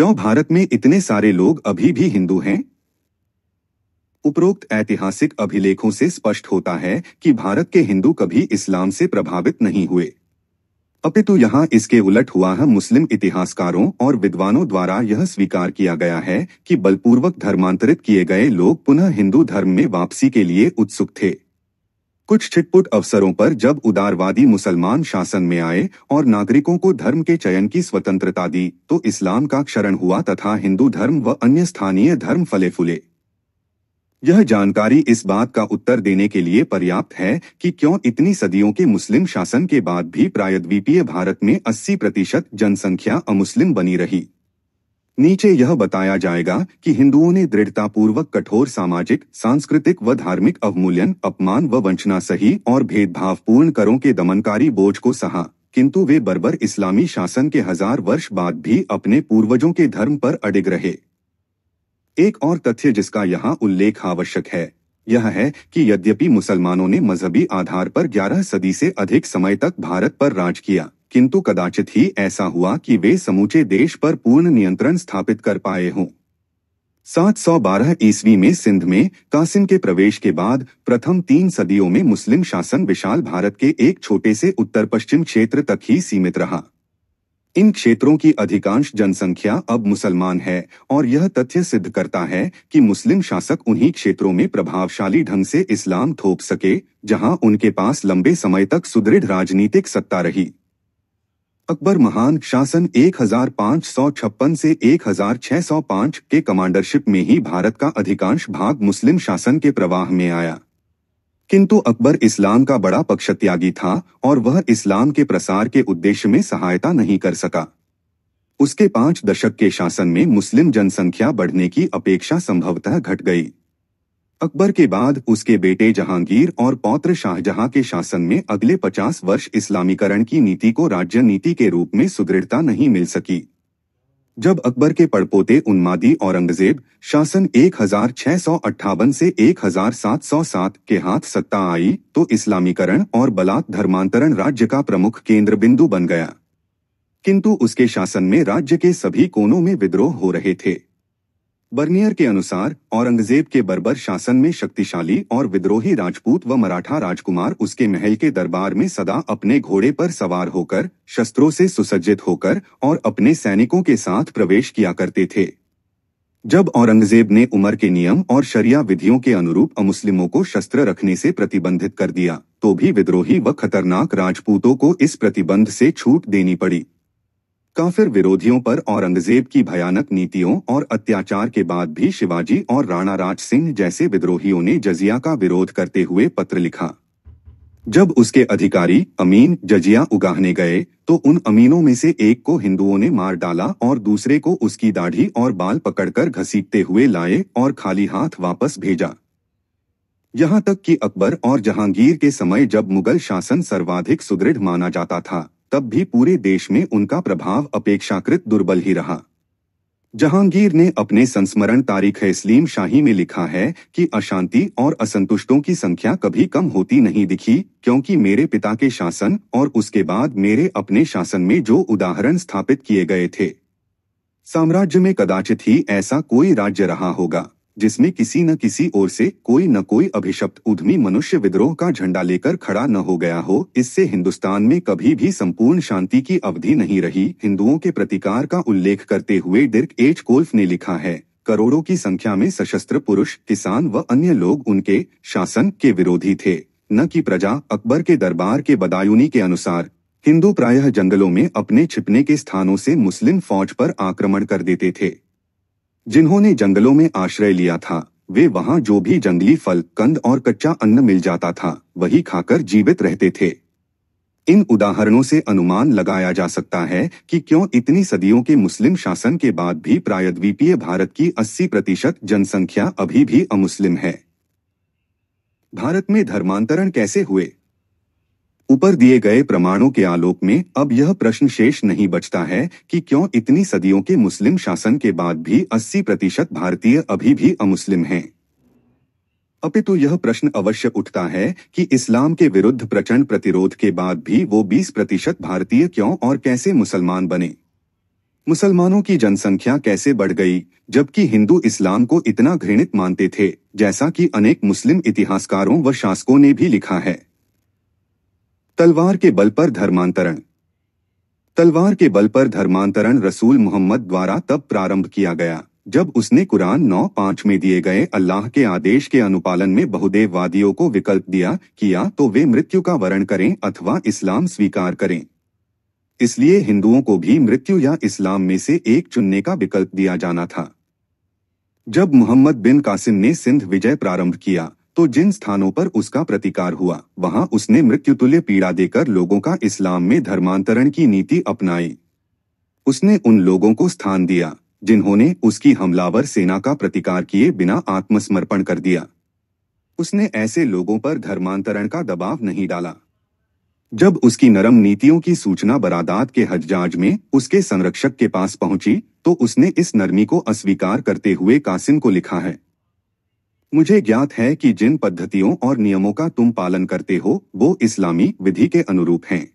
क्यों भारत में इतने सारे लोग अभी भी हिंदू हैं? उपरोक्त ऐतिहासिक अभिलेखों से स्पष्ट होता है कि भारत के हिंदू कभी इस्लाम से प्रभावित नहीं हुए, अपितु यहाँ इसके उलट हुआ है। मुस्लिम इतिहासकारों और विद्वानों द्वारा यह स्वीकार किया गया है कि बलपूर्वक धर्मांतरित किए गए लोग पुनः हिंदू धर्म में वापसी के लिए उत्सुक थे। कुछ छिटपुट अवसरों पर जब उदारवादी मुसलमान शासन में आए और नागरिकों को धर्म के चयन की स्वतंत्रता दी, तो इस्लाम का क्षरण हुआ तथा हिंदू धर्म व अन्य स्थानीय धर्म फले फूले। यह जानकारी इस बात का उत्तर देने के लिए पर्याप्त है कि क्यों इतनी सदियों के मुस्लिम शासन के बाद भी प्रायद्वीपीय भारत में 80% जनसंख्या अमुस्लिम बनी रही। नीचे यह बताया जाएगा कि हिंदुओं ने दृढ़तापूर्वक कठोर सामाजिक, सांस्कृतिक व धार्मिक अवमूल्यन, अपमान व वंचना सही और भेदभावपूर्ण करों के दमनकारी बोझ को सहा, किंतु वे बर्बर इस्लामी शासन के 1000 वर्ष बाद भी अपने पूर्वजों के धर्म पर अडिग रहे। एक और तथ्य जिसका यहाँ उल्लेख आवश्यक है, यह है कि यद्यपि मुसलमानों ने मजहबी आधार पर 11 सदी से अधिक समय तक भारत पर राज किया, किंतु कदाचित ही ऐसा हुआ कि वे समूचे देश पर पूर्ण नियंत्रण स्थापित कर पाए हों। 712 ईस्वी में सिंध में कासिम के प्रवेश के बाद प्रथम 3 सदियों में मुस्लिम शासन विशाल भारत के एक छोटे से उत्तर पश्चिम क्षेत्र तक ही सीमित रहा। इन क्षेत्रों की अधिकांश जनसंख्या अब मुसलमान है और यह तथ्य सिद्ध करता है कि मुस्लिम शासक उन्हीं क्षेत्रों में प्रभावशाली ढंग से इस्लाम थोप सके जहां उनके पास लंबे समय तक सुदृढ़ राजनीतिक सत्ता रही। अकबर महान शासन 1556 से 1605 के कमांडरशिप में ही भारत का अधिकांश भाग मुस्लिम शासन के प्रवाह में आया, किंतु अकबर इस्लाम का बड़ा पक्षत्यागी था और वह इस्लाम के प्रसार के उद्देश्य में सहायता नहीं कर सका। उसके 5 दशक के शासन में मुस्लिम जनसंख्या बढ़ने की अपेक्षा संभवतः घट गई। अकबर के बाद उसके बेटे जहांगीर और पौत्र शाहजहां के शासन में अगले 50 वर्ष इस्लामीकरण की नीति को राज्य नीति के रूप में सुदृढ़ता नहीं मिल सकी। जब अकबर के पड़पोते उन्मादी औरंगजेब शासन 1658 से 1707 के हाथ सत्ता आई, तो इस्लामीकरण और बलात् धर्मांतरण राज्य का प्रमुख केंद्र बिंदु बन गया, किंतु उसके शासन में राज्य के सभी कोनों में विद्रोह हो रहे थे। बर्नियर के अनुसार औरंगजेब के बर्बर शासन में शक्तिशाली और विद्रोही राजपूत व मराठा राजकुमार उसके महल के दरबार में सदा अपने घोड़े पर सवार होकर, शस्त्रों से सुसज्जित होकर और अपने सैनिकों के साथ प्रवेश किया करते थे। जब औरंगजेब ने उमर के नियम और शरिया विधियों के अनुरूप अमुस्लिमों को शस्त्र रखने से प्रतिबंधित कर दिया, तो भी विद्रोही व खतरनाक राजपूतों को इस प्रतिबंध से छूट देनी पड़ी। काफिर विरोधियों पर औरंगजेब की भयानक नीतियों और अत्याचार के बाद भी शिवाजी और राणा राज सिंह जैसे विद्रोहियों ने जजिया का विरोध करते हुए पत्र लिखा। जब उसके अधिकारी अमीन जजिया उगाहने गए, तो उन अमीनों में से एक को हिंदुओं ने मार डाला और दूसरे को उसकी दाढ़ी और बाल पकड़कर घसीटते हुए लाए और खाली हाथ वापस भेजा। यहाँ तक कि अकबर और जहांगीर के समय जब मुगल शासन सर्वाधिक सुदृढ़ माना जाता था, तब भी पूरे देश में उनका प्रभाव अपेक्षाकृत दुर्बल ही रहा। जहांगीर ने अपने संस्मरण तारीख-ए-इस्लीम शाही में लिखा है कि अशांति और असंतुष्टों की संख्या कभी कम होती नहीं दिखी, क्योंकि मेरे पिता के शासन और उसके बाद मेरे अपने शासन में जो उदाहरण स्थापित किए गए थे, साम्राज्य में कदाचित ही ऐसा कोई राज्य रहा होगा जिसमें किसी न किसी ओर से कोई न कोई अभिशप्त उद्यमी मनुष्य विद्रोह का झंडा लेकर खड़ा न हो गया हो। इससे हिंदुस्तान में कभी भी संपूर्ण शांति की अवधि नहीं रही। हिंदुओं के प्रतिकार का उल्लेख करते हुए डिर्क एच कोल्फ ने लिखा है, करोड़ों की संख्या में सशस्त्र पुरुष, किसान व अन्य लोग उनके शासन के विरोधी थे, न कि प्रजा। अकबर के दरबार के बदायूनी के अनुसार हिंदू प्रायः जंगलों में अपने छिपने के स्थानों से मुस्लिम फौज पर आक्रमण कर देते थे। जिन्होंने जंगलों में आश्रय लिया था, वे वहां जो भी जंगली फल, कंद और कच्चा अन्न मिल जाता था, वही खाकर जीवित रहते थे। इन उदाहरणों से अनुमान लगाया जा सकता है कि क्यों इतनी सदियों के मुस्लिम शासन के बाद भी प्रायद्वीपीय भारत की 80% जनसंख्या अभी भी अमुस्लिम है। भारत में धर्मांतरण कैसे हुए? ऊपर दिए गए प्रमाणों के आलोक में अब यह प्रश्न शेष नहीं बचता है कि क्यों इतनी सदियों के मुस्लिम शासन के बाद भी 80% भारतीय अभी भी अमुस्लिम हैं। अपितु यह प्रश्न अवश्य उठता है कि इस्लाम के विरुद्ध प्रचंड प्रतिरोध के बाद भी वो 20% भारतीय क्यों और कैसे मुसलमान बने। मुसलमानों की जनसंख्या कैसे बढ़ गई, जबकि हिंदू इस्लाम को इतना घृणित मानते थे, जैसा कि अनेक मुस्लिम इतिहासकारों व शासकों ने भी लिखा है। तलवार के बल पर धर्मांतरण। तलवार के बल पर धर्मांतरण रसूल मोहम्मद द्वारा तब प्रारंभ किया गया जब उसने कुरान 9:5 में दिए गए अल्लाह के आदेश के अनुपालन में बहुदेववादियों को विकल्प दिया कि या तो वे मृत्यु का वरण करें अथवा इस्लाम स्वीकार करें। इसलिए हिंदुओं को भी मृत्यु या इस्लाम में से एक चुनने का विकल्प दिया जाना था। जब मोहम्मद बिन कासिम ने सिंध विजय प्रारंभ किया तो जिन स्थानों पर उसका प्रतिकार हुआ वहां उसने मृत्युतुल्य पीड़ा देकर लोगों का इस्लाम में धर्मांतरण की नीति अपनाई। उसने उन लोगों को स्थान दिया जिन्होंने उसकी हमलावर सेना का प्रतिकार किए बिना आत्मसमर्पण कर दिया। उसने ऐसे लोगों पर धर्मांतरण का दबाव नहीं डाला। जब उसकी नरम नीतियों की सूचना बरादात के हज्जाज में उसके संरक्षक के पास पहुंची तो उसने इस नरमी को अस्वीकार करते हुए कासिम को लिखा है, मुझे ज्ञात है कि जिन पद्धतियों और नियमों का तुम पालन करते हो वो इस्लामी विधि के अनुरूप हैं।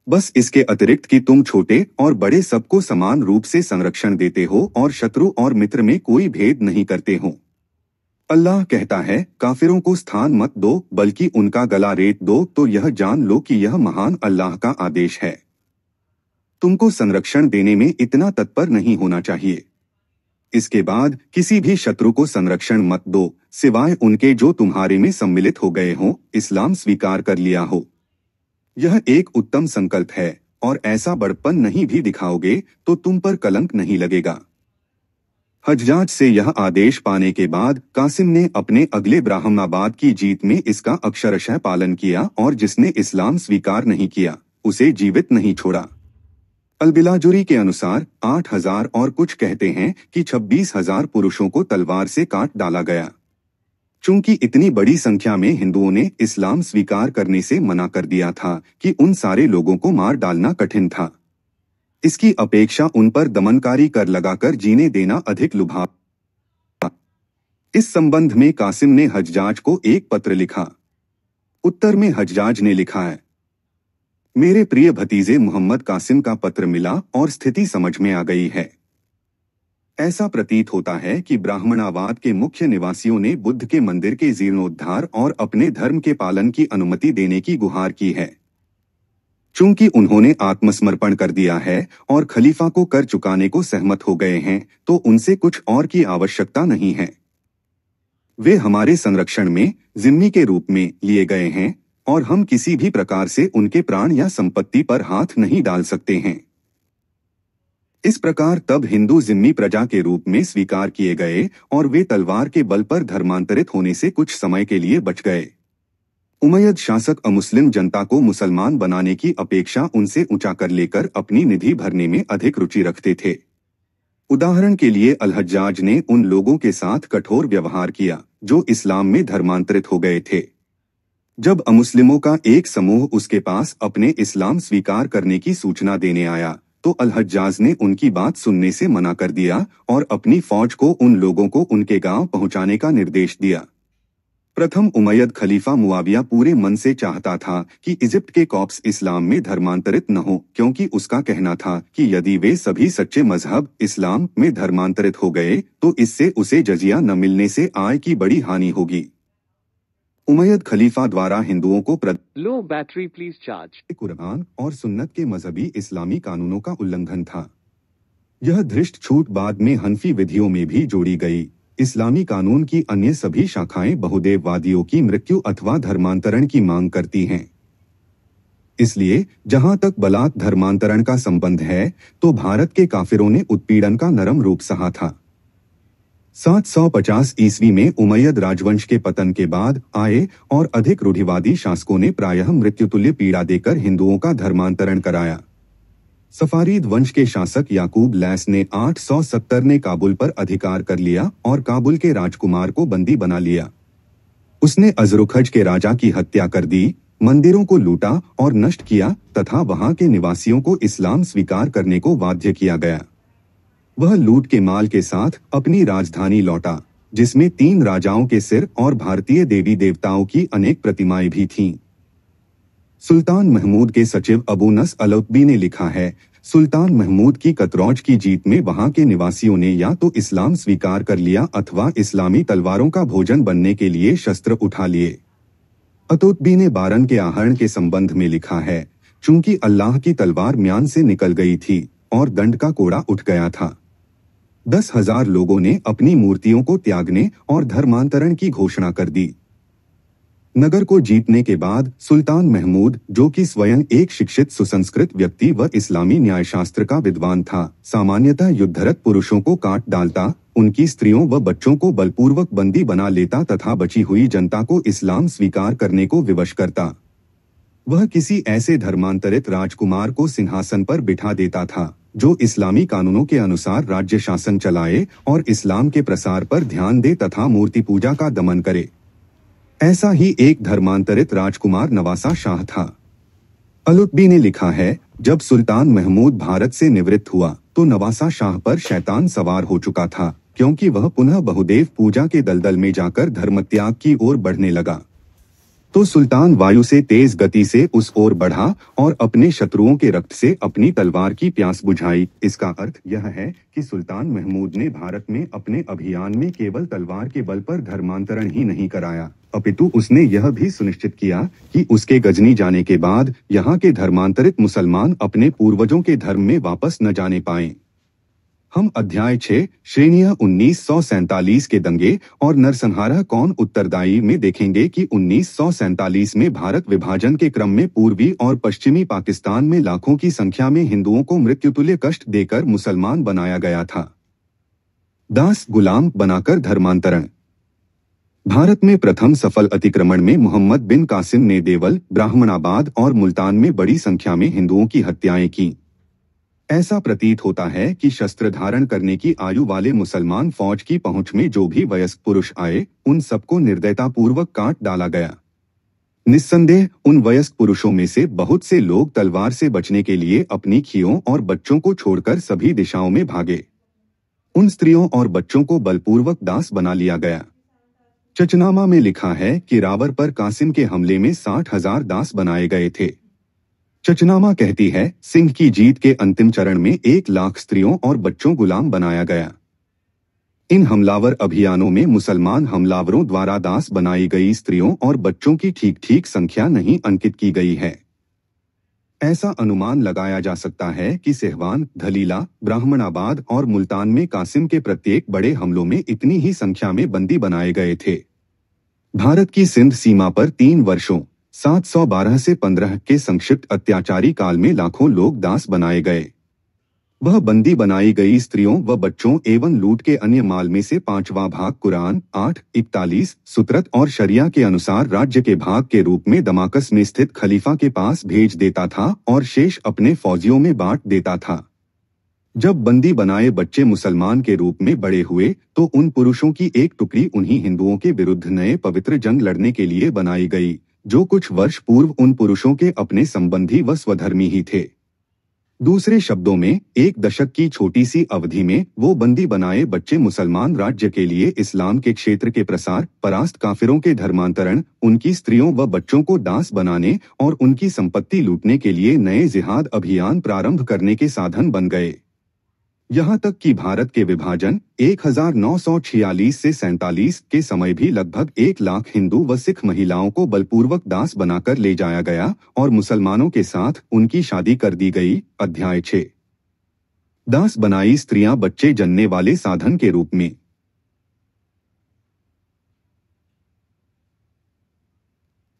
बस इसके अतिरिक्त कि तुम छोटे और बड़े सबको समान रूप से संरक्षण देते हो और शत्रु और मित्र में कोई भेद नहीं करते हो। अल्लाह कहता है, काफिरों को स्थान मत दो बल्कि उनका गला रेत दो, तो यह जान लो कि यह महान अल्लाह का आदेश है। तुमको संरक्षण देने में इतना तत्पर नहीं होना चाहिए। इसके बाद किसी भी शत्रु को संरक्षण मत दो सिवाय उनके जो तुम्हारे में सम्मिलित हो गए हों, इस्लाम स्वीकार कर लिया हो। यह एक उत्तम संकल्प है और ऐसा बड़पन नहीं भी दिखाओगे तो तुम पर कलंक नहीं लगेगा। हज्जाज से यह आदेश पाने के बाद कासिम ने अपने अगले ब्राह्मणाबाद की जीत में इसका अक्षरशः पालन किया और जिसने इस्लाम स्वीकार नहीं किया उसे जीवित नहीं छोड़ा। अलबिलाजुरी के अनुसार 8,000 और कुछ कहते हैं कि 26,000 पुरुषों को तलवार से काट डाला गया। चूंकि इतनी बड़ी संख्या में हिंदुओं ने इस्लाम स्वीकार करने से मना कर दिया था कि उन सारे लोगों को मार डालना कठिन था। इसकी अपेक्षा उन पर दमनकारी कर लगाकर जीने देना अधिक लुभावना। इस संबंध में कासिम ने हज्जाज को एक पत्र लिखा। उत्तर में हज्जाज ने लिखा है, मेरे प्रिय भतीजे मोहम्मद कासिम का पत्र मिला और स्थिति समझ में आ गई है। ऐसा प्रतीत होता है कि ब्राह्मणाबाद के मुख्य निवासियों ने बुद्ध के मंदिर के जीर्णोद्धार और अपने धर्म के पालन की अनुमति देने की गुहार की है। चूंकि उन्होंने आत्मसमर्पण कर दिया है और खलीफा को कर चुकाने को सहमत हो गए हैं तो उनसे कुछ और की आवश्यकता नहीं है। वे हमारे संरक्षण में जिम्मी के रूप में लिए गए हैं और हम किसी भी प्रकार से उनके प्राण या संपत्ति पर हाथ नहीं डाल सकते हैं। इस प्रकार तब हिंदू जिम्मी प्रजा के रूप में स्वीकार किए गए और वे तलवार के बल पर धर्मांतरित होने से कुछ समय के लिए बच गए। उमैयद शासक अमुस्लिम जनता को मुसलमान बनाने की अपेक्षा उनसे ऊंचा कर लेकर अपनी निधि भरने में अधिक रुचि रखते थे। उदाहरण के लिए अल-हज्जाज ने उन लोगों के साथ कठोर व्यवहार किया जो इस्लाम में धर्मांतरित हो गए थे। जब अमुस्लिमों का एक समूह उसके पास अपने इस्लाम स्वीकार करने की सूचना देने आया तो अल-हज्जाज ने उनकी बात सुनने से मना कर दिया और अपनी फौज को उन लोगों को उनके गांव पहुंचाने का निर्देश दिया। प्रथम उमैयद खलीफा मुआविया पूरे मन से चाहता था कि इजिप्ट के कॉप्स इस्लाम में धर्मांतरित न हो, क्योंकि उसका कहना था कि यदि वे सभी सच्चे मजहब इस्लाम में धर्मांतरित हो गए तो इससे उसे जजिया न मिलने से आय की बड़ी हानि होगी। उमैयद खलीफा द्वारा हिंदुओं को लो बैटरी प्लीज चार्ज कुरान और सुन्नत के मजहबी इस्लामी कानूनों का उल्लंघन था। यह धृष्ट छूट बाद में हनफी विधियों में भी जोड़ी गई। इस्लामी कानून की अन्य सभी शाखाएं बहुदेववादियों की मृत्यु अथवा धर्मांतरण की मांग करती हैं। इसलिए जहां तक बलात् धर्मांतरण का संबंध है तो भारत के काफिरों ने उत्पीड़न का नरम रूप सहा था। 750 ईस्वी में उमैयद राजवंश के पतन के बाद आए और अधिक रूढ़िवादी शासकों ने प्रायः मृत्युतुल्य पीड़ा देकर हिंदुओं का धर्मांतरण कराया। सफारीद वंश के शासक याकूब लैस ने 870 ने काबुल पर अधिकार कर लिया और काबुल के राजकुमार को बंदी बना लिया। उसने अजरुखज के राजा की हत्या कर दी, मंदिरों को लूटा और नष्ट किया तथा वहां के निवासियों को इस्लाम स्वीकार करने को बाध्य किया गया। वह लूट के माल के साथ अपनी राजधानी लौटा, जिसमें 3 राजाओं के सिर और भारतीय देवी देवताओं की अनेक प्रतिमाएं भी थीं। सुल्तान महमूद के सचिव अबू नस अलौतबी ने लिखा है, सुल्तान महमूद की कतरौज की जीत में वहां के निवासियों ने या तो इस्लाम स्वीकार कर लिया अथवा इस्लामी तलवारों का भोजन बनने के लिए शस्त्र उठा लिए। अतोतबी ने बारन के आहरण के संबंध में लिखा है, चूंकि अल्लाह की तलवार म्यान से निकल गई थी और दंड का कोड़ा उठ गया था। 10,000 लोगों ने अपनी मूर्तियों को त्यागने और धर्मांतरण की घोषणा कर दी। नगर को जीतने के बाद सुल्तान महमूद, जो कि स्वयं एक शिक्षित सुसंस्कृत व्यक्ति व इस्लामी न्यायशास्त्र का विद्वान था, सामान्यतः युद्धरत पुरुषों को काट डालता, उनकी स्त्रियों व बच्चों को बलपूर्वक बंदी बना लेता तथा बची हुई जनता को इस्लाम स्वीकार करने को विवश करता। वह किसी ऐसे धर्मांतरित राजकुमार को सिंहासन पर बिठा देता था जो इस्लामी कानूनों के अनुसार राज्य शासन चलाए और इस्लाम के प्रसार पर ध्यान दे तथा मूर्ति पूजा का दमन करे। ऐसा ही एक धर्मांतरित राजकुमार नवासा शाह था। अलुत्बी ने लिखा है, जब सुल्तान महमूद भारत से निवृत्त हुआ तो नवासा शाह पर शैतान सवार हो चुका था, क्योंकि वह पुनः बहुदेव पूजा के दलदल में जाकर धर्मत्याग की ओर बढ़ने लगा। तो सुल्तान वायु से तेज गति से उस ओर बढ़ा और अपने शत्रुओं के रक्त से अपनी तलवार की प्यास बुझाई। इसका अर्थ यह है कि सुल्तान महमूद ने भारत में अपने अभियान में केवल तलवार के बल पर धर्मांतरण ही नहीं कराया, अपितु उसने यह भी सुनिश्चित किया कि उसके गजनी जाने के बाद यहाँ के धर्मांतरित मुसलमान अपने पूर्वजों के धर्म में वापस न जाने पाएं। हम अध्याय 6 श्रेणियां 1947 के दंगे और नरसंहार कौन उत्तरदायी में देखेंगे कि 1947 में भारत विभाजन के क्रम में पूर्वी और पश्चिमी पाकिस्तान में लाखों की संख्या में हिंदुओं को मृत्युतुल्य कष्ट देकर मुसलमान बनाया गया था। दास गुलाम बनाकर धर्मांतरण। भारत में प्रथम सफल अतिक्रमण में मोहम्मद बिन कासिम ने देवल, ब्राह्मणाबाद और मुल्तान में बड़ी संख्या में हिंदुओं की हत्याएं की। ऐसा प्रतीत होता है कि शस्त्र धारण करने की आयु वाले मुसलमान फौज की पहुंच में जो भी वयस्क पुरुष आए, उन सबको निर्दयतापूर्वक काट डाला गया। निस्संदेह उन वयस्क पुरुषों में से बहुत से लोग तलवार से बचने के लिए अपनी खियों और बच्चों को छोड़कर सभी दिशाओं में भागे। उन स्त्रियों और बच्चों को बलपूर्वक दास बना लिया गया। चचनामा में लिखा है कि रावर पर कासिम के हमले में 60,000 दास बनाए गए थे। चचनामा कहती है, सिंह की जीत के अंतिम चरण में 1 लाख स्त्रियों और बच्चों गुलाम बनाया गया। इन हमलावर अभियानों में मुसलमान हमलावरों द्वारा दास बनाई गई स्त्रियों और बच्चों की ठीक संख्या नहीं अंकित की गई है। ऐसा अनुमान लगाया जा सकता है कि सिहवान, धलीला, ब्राह्मणाबाद और मुल्तान में कासिम के प्रत्येक बड़े हमलों में इतनी ही संख्या में बंदी बनाए गए थे। भारत की सिंध सीमा पर 3 वर्षों 712 से 15 के संक्षिप्त अत्याचारी काल में लाखों लोग दास बनाए गए। वह बंदी बनाई गई स्त्रियों व बच्चों एवं लूट के अन्य माल में से 5वां भाग कुरान 8:41 सुत्रत और शरिया के अनुसार राज्य के भाग के रूप में दमाकस में स्थित खलीफा के पास भेज देता था और शेष अपने फौजियों में बांट देता था। जब बंदी बनाए बच्चे मुसलमान के रूप में बड़े हुए तो उन पुरुषों की एक टुकड़ी उन्हीं हिंदुओं के विरुद्ध नए पवित्र जंग लड़ने के लिए बनाई गई, जो कुछ वर्ष पूर्व उन पुरुषों के अपने संबंधी व स्वधर्मी ही थे। दूसरे शब्दों में 1 दशक की छोटी सी अवधि में वो बंदी बनाए बच्चे मुसलमान राज्य के लिए इस्लाम के क्षेत्र के प्रसार, परास्त काफिरों के धर्मांतरण, उनकी स्त्रियों व बच्चों को दास बनाने और उनकी संपत्ति लूटने के लिए नए जिहाद अभियान प्रारंभ करने के साधन बन गए। यहाँ तक कि भारत के विभाजन 1946 से 47 के समय भी लगभग 1 लाख हिंदू व सिख महिलाओं को बलपूर्वक दास बनाकर ले जाया गया और मुसलमानों के साथ उनकी शादी कर दी गई। अध्याय 6 दास बनाई स्त्रियां बच्चे जनने वाले साधन के रूप में।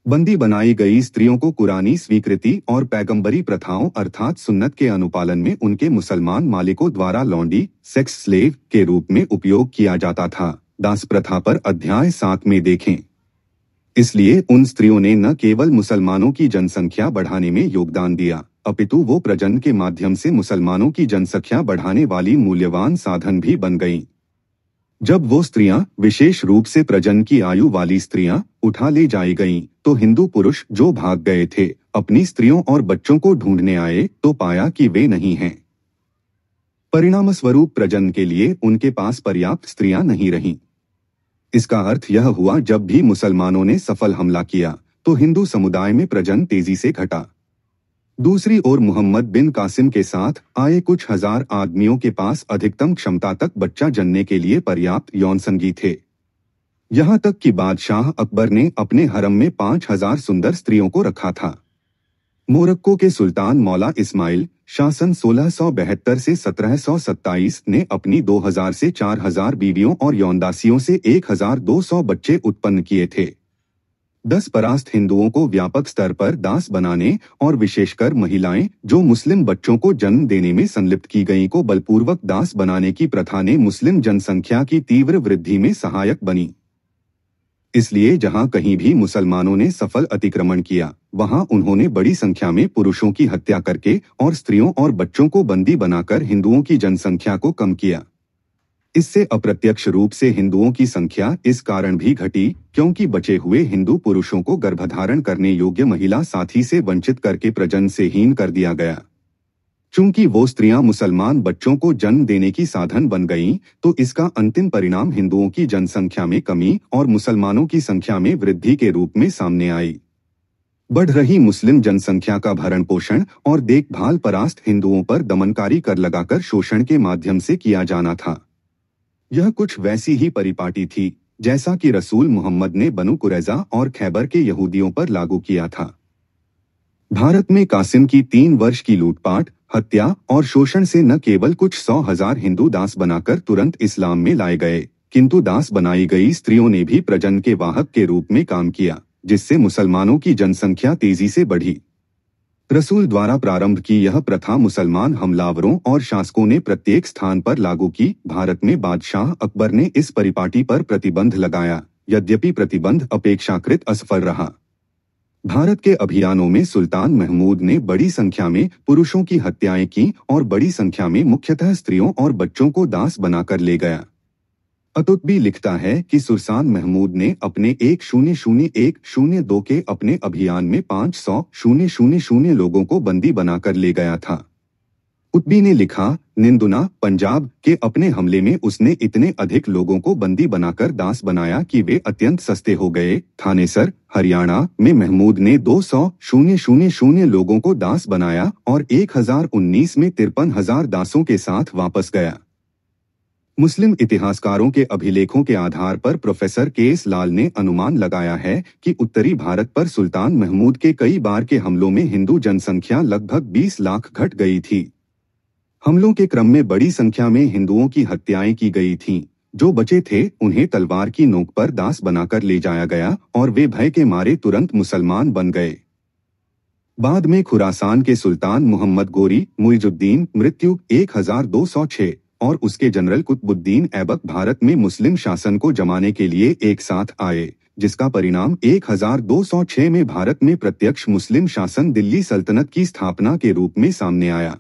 बंदी बनाई गई स्त्रियों को कुरानी स्वीकृति और पैगंबरी प्रथाओं अर्थात सुन्नत के अनुपालन में उनके मुसलमान मालिकों द्वारा लौंडी, सेक्स स्लेव के रूप में उपयोग किया जाता था। दास प्रथा पर अध्याय 7 में देखें। इसलिए उन स्त्रियों ने न केवल मुसलमानों की जनसंख्या बढ़ाने में योगदान दिया, अपितु वो प्रजनन के माध्यम से मुसलमानों की जनसंख्या बढ़ाने वाली मूल्यवान साधन भी बन गईं। जब वो स्त्रियां, विशेष रूप से प्रजनन की आयु वाली स्त्रियां, उठा ले जाई गईं, तो हिंदू पुरुष जो भाग गए थे अपनी स्त्रियों और बच्चों को ढूंढने आए तो पाया कि वे नहीं हैं। परिणामस्वरूप प्रजनन के लिए उनके पास पर्याप्त स्त्रियां नहीं रहीं। इसका अर्थ यह हुआ, जब भी मुसलमानों ने सफल हमला किया तो हिंदू समुदाय में प्रजनन तेजी से घटा। दूसरी ओर मोहम्मद बिन कासिम के साथ आए कुछ हजार आदमियों के पास अधिकतम क्षमता तक बच्चा जनने के लिए पर्याप्त यौन संगी थे। यहाँ तक कि बादशाह अकबर ने अपने हरम में 5000 सुंदर स्त्रियों को रखा था। मोरक्को के सुल्तान मौला इस्माइल शासन 1672 से 1727 ने अपनी 2000 से 4000 बीवियों और यौनदासियों से 1200 बच्चे उत्पन्न किए थे। 10 परास्त हिंदुओं को व्यापक स्तर पर दास बनाने और विशेषकर महिलाएं जो मुस्लिम बच्चों को जन्म देने में संलिप्त की गईं को बलपूर्वक दास बनाने की प्रथा ने मुस्लिम जनसंख्या की तीव्र वृद्धि में सहायक बनी। इसलिए जहां कहीं भी मुसलमानों ने सफल अतिक्रमण किया, वहां उन्होंने बड़ी संख्या में पुरुषों की हत्या करके और स्त्रियों और बच्चों को बंदी बनाकर हिंदुओं की जनसंख्या को कम किया। इससे अप्रत्यक्ष रूप से हिंदुओं की संख्या इस कारण भी घटी क्योंकि बचे हुए हिंदू पुरुषों को गर्भधारण करने योग्य महिला साथी से वंचित करके प्रजनन से हीन कर दिया गया। चूंकि वो स्त्रियां मुसलमान बच्चों को जन्म देने की साधन बन गईं, तो इसका अंतिम परिणाम हिंदुओं की जनसंख्या में कमी और मुसलमानों की संख्या में वृद्धि के रूप में सामने आई। बढ़ रही मुस्लिम जनसंख्या का भरण पोषण और देखभाल परास्त हिंदुओं पर दमनकारी कर लगाकर शोषण के माध्यम से किया जाना था। यह कुछ वैसी ही परिपाटी थी जैसा कि रसूल मोहम्मद ने बनु कुरैजा और खैबर के यहूदियों पर लागू किया था। भारत में कासिम की 3 वर्ष की लूटपाट, हत्या और शोषण से न केवल कुछ 100,000 हिंदू दास बनाकर तुरंत इस्लाम में लाए गए, किंतु दास बनाई गई स्त्रियों ने भी प्रजनन के वाहक के रूप में काम किया, जिससे मुसलमानों की जनसंख्या तेजी से बढ़ी। रसूल द्वारा प्रारंभ की यह प्रथा मुसलमान हमलावरों और शासकों ने प्रत्येक स्थान पर लागू की। भारत में बादशाह अकबर ने इस परिपाटी पर प्रतिबंध लगाया, यद्यपि प्रतिबंध अपेक्षाकृत असफल रहा। भारत के अभियानों में सुल्तान महमूद ने बड़ी संख्या में पुरुषों की हत्याएं की और बड़ी संख्या में मुख्यतः स्त्रियों और बच्चों को दास बनाकर ले गया। अतुतबी लिखता है कि सुल्तान महमूद ने अपने 100102 के अपने अभियान में 500,000 लोगों को बंदी बनाकर ले गया था। कुतबी ने लिखा, निंदुना पंजाब के अपने हमले में उसने इतने अधिक लोगों को बंदी बनाकर दास बनाया कि वे अत्यंत सस्ते हो गए। थानेसर हरियाणा में महमूद ने 200,000 लोगों को दास बनाया और 1019 में 53,000 दासों के साथ वापस गया। मुस्लिम इतिहासकारों के अभिलेखों के आधार पर प्रोफेसर के.एस. लाल ने अनुमान लगाया है कि उत्तरी भारत पर सुल्तान महमूद के कई बार के हमलों में हिंदू जनसंख्या लगभग 20 लाख घट गई थी। हमलों के क्रम में बड़ी संख्या में हिंदुओं की हत्याएं की गई थीं। जो बचे थे उन्हें तलवार की नोक पर दास बनाकर ले जाया गया और वे भय के मारे तुरंत मुसलमान बन गए। बाद में खुरासान के सुल्तान मोहम्मद गोरी मुइजुद्दीन मृत्यु 1206 और उसके जनरल कुतुबुद्दीन ऐबक भारत में मुस्लिम शासन को जमाने के लिए एक साथ आए, जिसका परिणाम 1206 में भारत में प्रत्यक्ष मुस्लिम शासन दिल्ली सल्तनत की स्थापना के रूप में सामने आया।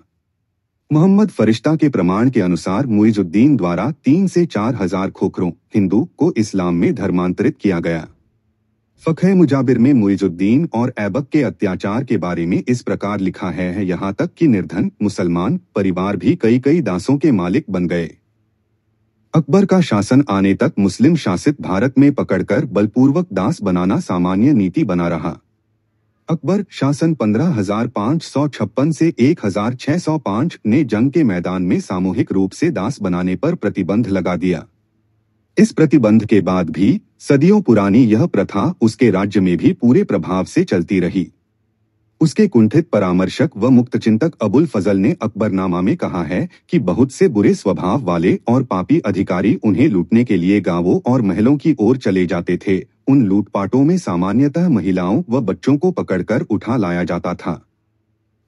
मोहम्मद फरिश्ता के प्रमाण के अनुसार मुइजुद्दीन द्वारा 3 से 4 हजार खोखरों हिंदू को इस्लाम में धर्मांतरित किया गया। फ़क़्ह मुजाबिर में मुइजुद्दीन और ऐबक के अत्याचार के बारे में इस प्रकार लिखा है, यहाँ तक कि निर्धन मुसलमान परिवार भी कई दासों के मालिक बन गए। अकबर का शासन आने तक मुस्लिम शासित भारत में पकड़कर बलपूर्वक दास बनाना सामान्य नीति बना रहा। अकबर शासन 15,556 से 1605 ने जंग के मैदान में सामूहिक रूप से दास बनाने पर प्रतिबंध लगा दिया। इस प्रतिबंध के बाद भी सदियों पुरानी यह प्रथा उसके राज्य में भी पूरे प्रभाव से चलती रही। उसके कुंठित परामर्शक व मुक्तचिंतक अबुल फजल ने अकबरनामा में कहा है कि बहुत से बुरे स्वभाव वाले और पापी अधिकारी उन्हें लूटने के लिए गांवों और महलों की ओर चले जाते थे। उन लूटपाटों में सामान्यतः महिलाओं व बच्चों को पकड़कर उठा लाया जाता था।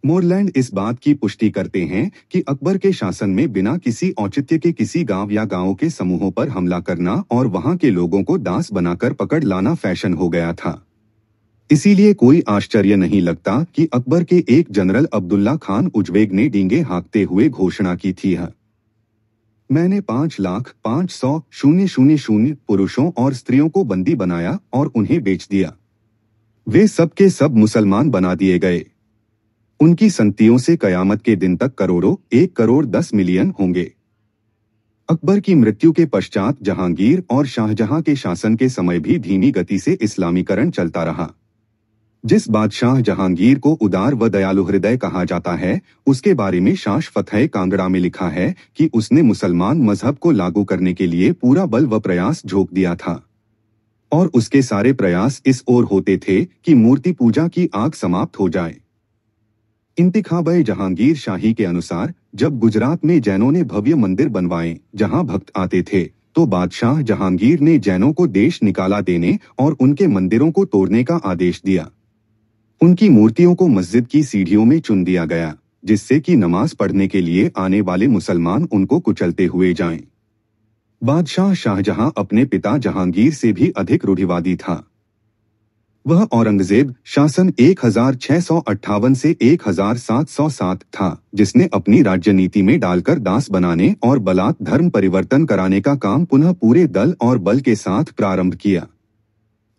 मोरलैंड इस बात की पुष्टि करते हैं कि अकबर के शासन में बिना किसी औचित्य के किसी गांव या गांवों के समूहों पर हमला करना और वहां के लोगों को दास बनाकर पकड़ लाना फैशन हो गया था। इसीलिए कोई आश्चर्य नहीं लगता कि अकबर के एक जनरल अब्दुल्ला खान उजबेग ने डींगे हाँकते हुए घोषणा की थी, मैंने 5,05,000 पुरुषों और स्त्रियों को बंदी बनाया और उन्हें बेच दिया। वे सब के सब मुसलमान बना दिए गए। उनकी संतियों से कयामत के दिन तक करोड़ों 1 करोड़ 10 मिलियन होंगे। अकबर की मृत्यु के पश्चात जहांगीर और शाहजहां के शासन के समय भी धीमी गति से इस्लामीकरण चलता रहा। जिस बादशाह जहांगीर को उदार व दयालु हृदय कहा जाता है, उसके बारे में शाश फतह कांगड़ा में लिखा है कि उसने मुसलमान मजहब को लागू करने के लिए पूरा बल व प्रयास झोंक दिया था और उसके सारे प्रयास इस ओर होते थे कि मूर्ति पूजा की आग समाप्त हो जाए। इंतिखाब जहांगीर शाही के अनुसार जब गुजरात में जैनों ने भव्य मंदिर बनवाए जहां भक्त आते थे, तो बादशाह जहांगीर ने जैनों को देश निकाला देने और उनके मंदिरों को तोड़ने का आदेश दिया। उनकी मूर्तियों को मस्जिद की सीढ़ियों में चुन दिया गया, जिससे कि नमाज पढ़ने के लिए आने वाले मुसलमान उनको कुचलते हुए जाएं। बादशाह शाहजहां अपने पिता जहांगीर से भी अधिक रूढ़िवादी था। वह औरंगजेब शासन 1658 से 1707 था, जिसने अपनी राज्यनीति में डालकर दास बनाने और बलात् धर्म परिवर्तन कराने का काम पुनः पूरे दल और बल के साथ प्रारंभ किया।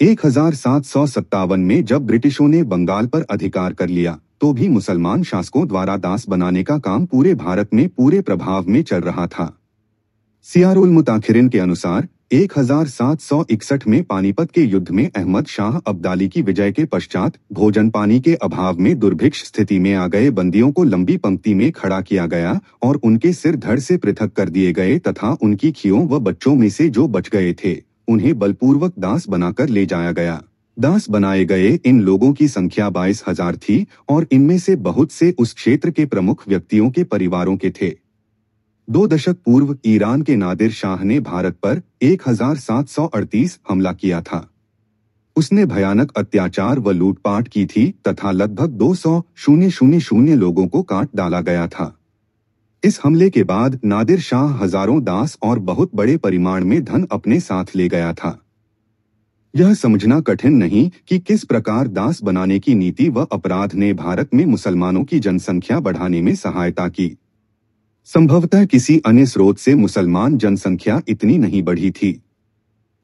1757 में जब ब्रिटिशों ने बंगाल पर अधिकार कर लिया, तो भी मुसलमान शासकों द्वारा दास बनाने का काम पूरे भारत में पूरे प्रभाव में चल रहा था। सियारुल मुताखिरिन के अनुसार 1761 में पानीपत के युद्ध में अहमद शाह अब्दाली की विजय के पश्चात भोजन पानी के अभाव में दुर्भिक्ष स्थिति में आ गए बंदियों को लंबी पंक्ति में खड़ा किया गया और उनके सिर धड़ से पृथक कर दिए गए तथा उनकी खियों व बच्चों में से जो बच गए थे, उन्हें बलपूर्वक दास बनाकर ले जाया गया। दास बनाए गए इन लोगों की संख्या 22,000 थी और इनमें से बहुत से उस क्षेत्र के प्रमुख व्यक्तियों के परिवारों के थे। 2 दशक पूर्व ईरान के नादिर शाह ने भारत पर 1738 हमला किया था। उसने भयानक अत्याचार व लूटपाट की थी तथा लगभग 200,000 लोगों को काट डाला गया था। इस हमले के बाद नादिर शाह हजारों दास और बहुत बड़े परिमाण में धन अपने साथ ले गया था। यह समझना कठिन नहीं कि किस प्रकार दास बनाने की नीति व अपराध ने भारत में मुसलमानों की जनसंख्या बढ़ाने में सहायता की। संभवतः किसी अन्य स्रोत से मुसलमान जनसंख्या इतनी नहीं बढ़ी थी।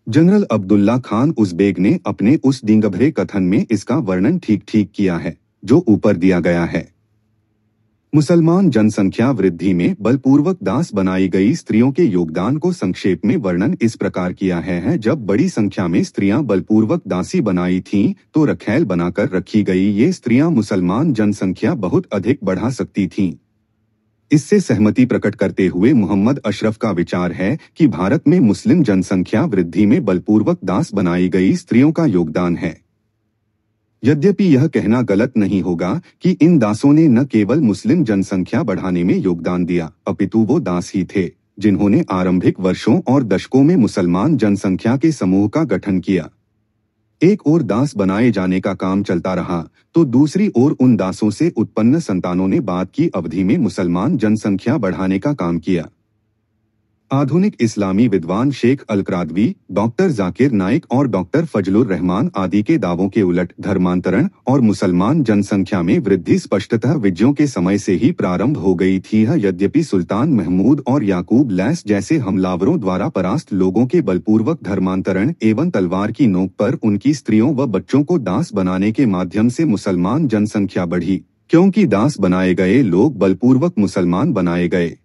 जनरल अब्दुल्ला खान उज़्बेक ने अपने उस डिंगभरे कथन में इसका वर्णन ठीक किया है, जो ऊपर दिया गया है। मुसलमान जनसंख्या वृद्धि में बलपूर्वक दास बनाई गई स्त्रियों के योगदान को संक्षेप में वर्णन इस प्रकार किया है। जब बड़ी संख्या में स्त्रियां बलपूर्वक दासी बनाई थीं, तो रखैल बनाकर रखी गई ये स्त्रियां मुसलमान जनसंख्या बहुत अधिक बढ़ा सकती थीं। इससे सहमति प्रकट करते हुए मोहम्मद अशरफ का विचार है कि भारत में मुस्लिम जनसंख्या वृद्धि में बलपूर्वक दास बनाई गई स्त्रियों का योगदान है। यद्यपि यह कहना गलत नहीं होगा कि इन दासों ने न केवल मुस्लिम जनसंख्या बढ़ाने में योगदान दिया, अपितु वो दास ही थे जिन्होंने आरंभिक वर्षों और दशकों में मुसलमान जनसंख्या के समूह का गठन किया। एक ओर दास बनाए जाने का काम चलता रहा, तो दूसरी ओर उन दासों से उत्पन्न संतानों ने बाद की अवधि में मुसलमान जनसंख्या बढ़ाने का काम किया। आधुनिक इस्लामी विद्वान शेख अल-करादवी, डॉक्टर जाकिर नाइक और डॉक्टर फजलुर रहमान आदि के दावों के उलट धर्मांतरण और मुसलमान जनसंख्या में वृद्धि स्पष्टतः विजयों के समय से ही प्रारंभ हो गई थी। यद्यपि सुल्तान महमूद और याकूब लैस जैसे हमलावरों द्वारा परास्त लोगों के बलपूर्वक धर्मांतरण एवं तलवार की नोक पर उनकी स्त्रियों व बच्चों को दास बनाने के माध्यम से मुसलमान जनसंख्या बढ़ी, क्योंकि दास बनाए गए लोग बलपूर्वक मुसलमान बनाए गए।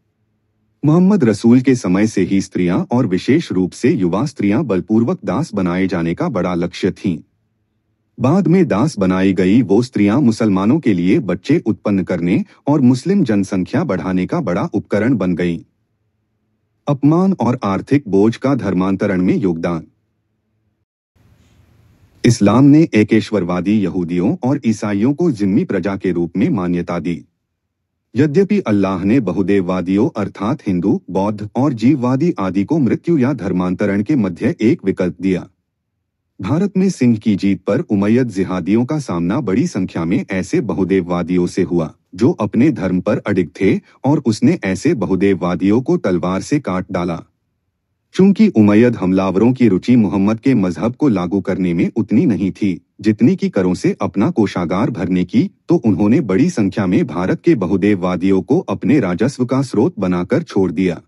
मोहम्मद रसूल के समय से ही स्त्रियां और विशेष रूप से युवा स्त्रियां बलपूर्वक दास बनाए जाने का बड़ा लक्ष्य थीं। बाद में दास बनाई गई वो स्त्रियां मुसलमानों के लिए बच्चे उत्पन्न करने और मुस्लिम जनसंख्या बढ़ाने का बड़ा उपकरण बन गईं। अपमान और आर्थिक बोझ का धर्मांतरण में योगदान। इस्लाम ने एकेश्वरवादी यहूदियों और ईसाइयों को जिम्मी प्रजा के रूप में मान्यता दी। यद्यपि अल्लाह ने बहुदेववादियों अर्थात हिंदू, बौद्ध और जीववादी आदि को मृत्यु या धर्मांतरण के मध्य एक विकल्प दिया। भारत में सिंह की जीत पर उमैयद जिहादियों का सामना बड़ी संख्या में ऐसे बहुदेववादियों से हुआ जो अपने धर्म पर अडिग थे और उसने ऐसे बहुदेववादियों को तलवार से काट डाला। चूंकि उमैयद हमलावरों की रुचि मोहम्मद के मजहब को लागू करने में उतनी नहीं थी जितनी की करों से अपना कोषागार भरने की, तो उन्होंने बड़ी संख्या में भारत के बहुदेववादियों को अपने राजस्व का स्रोत बनाकर छोड़ दिया।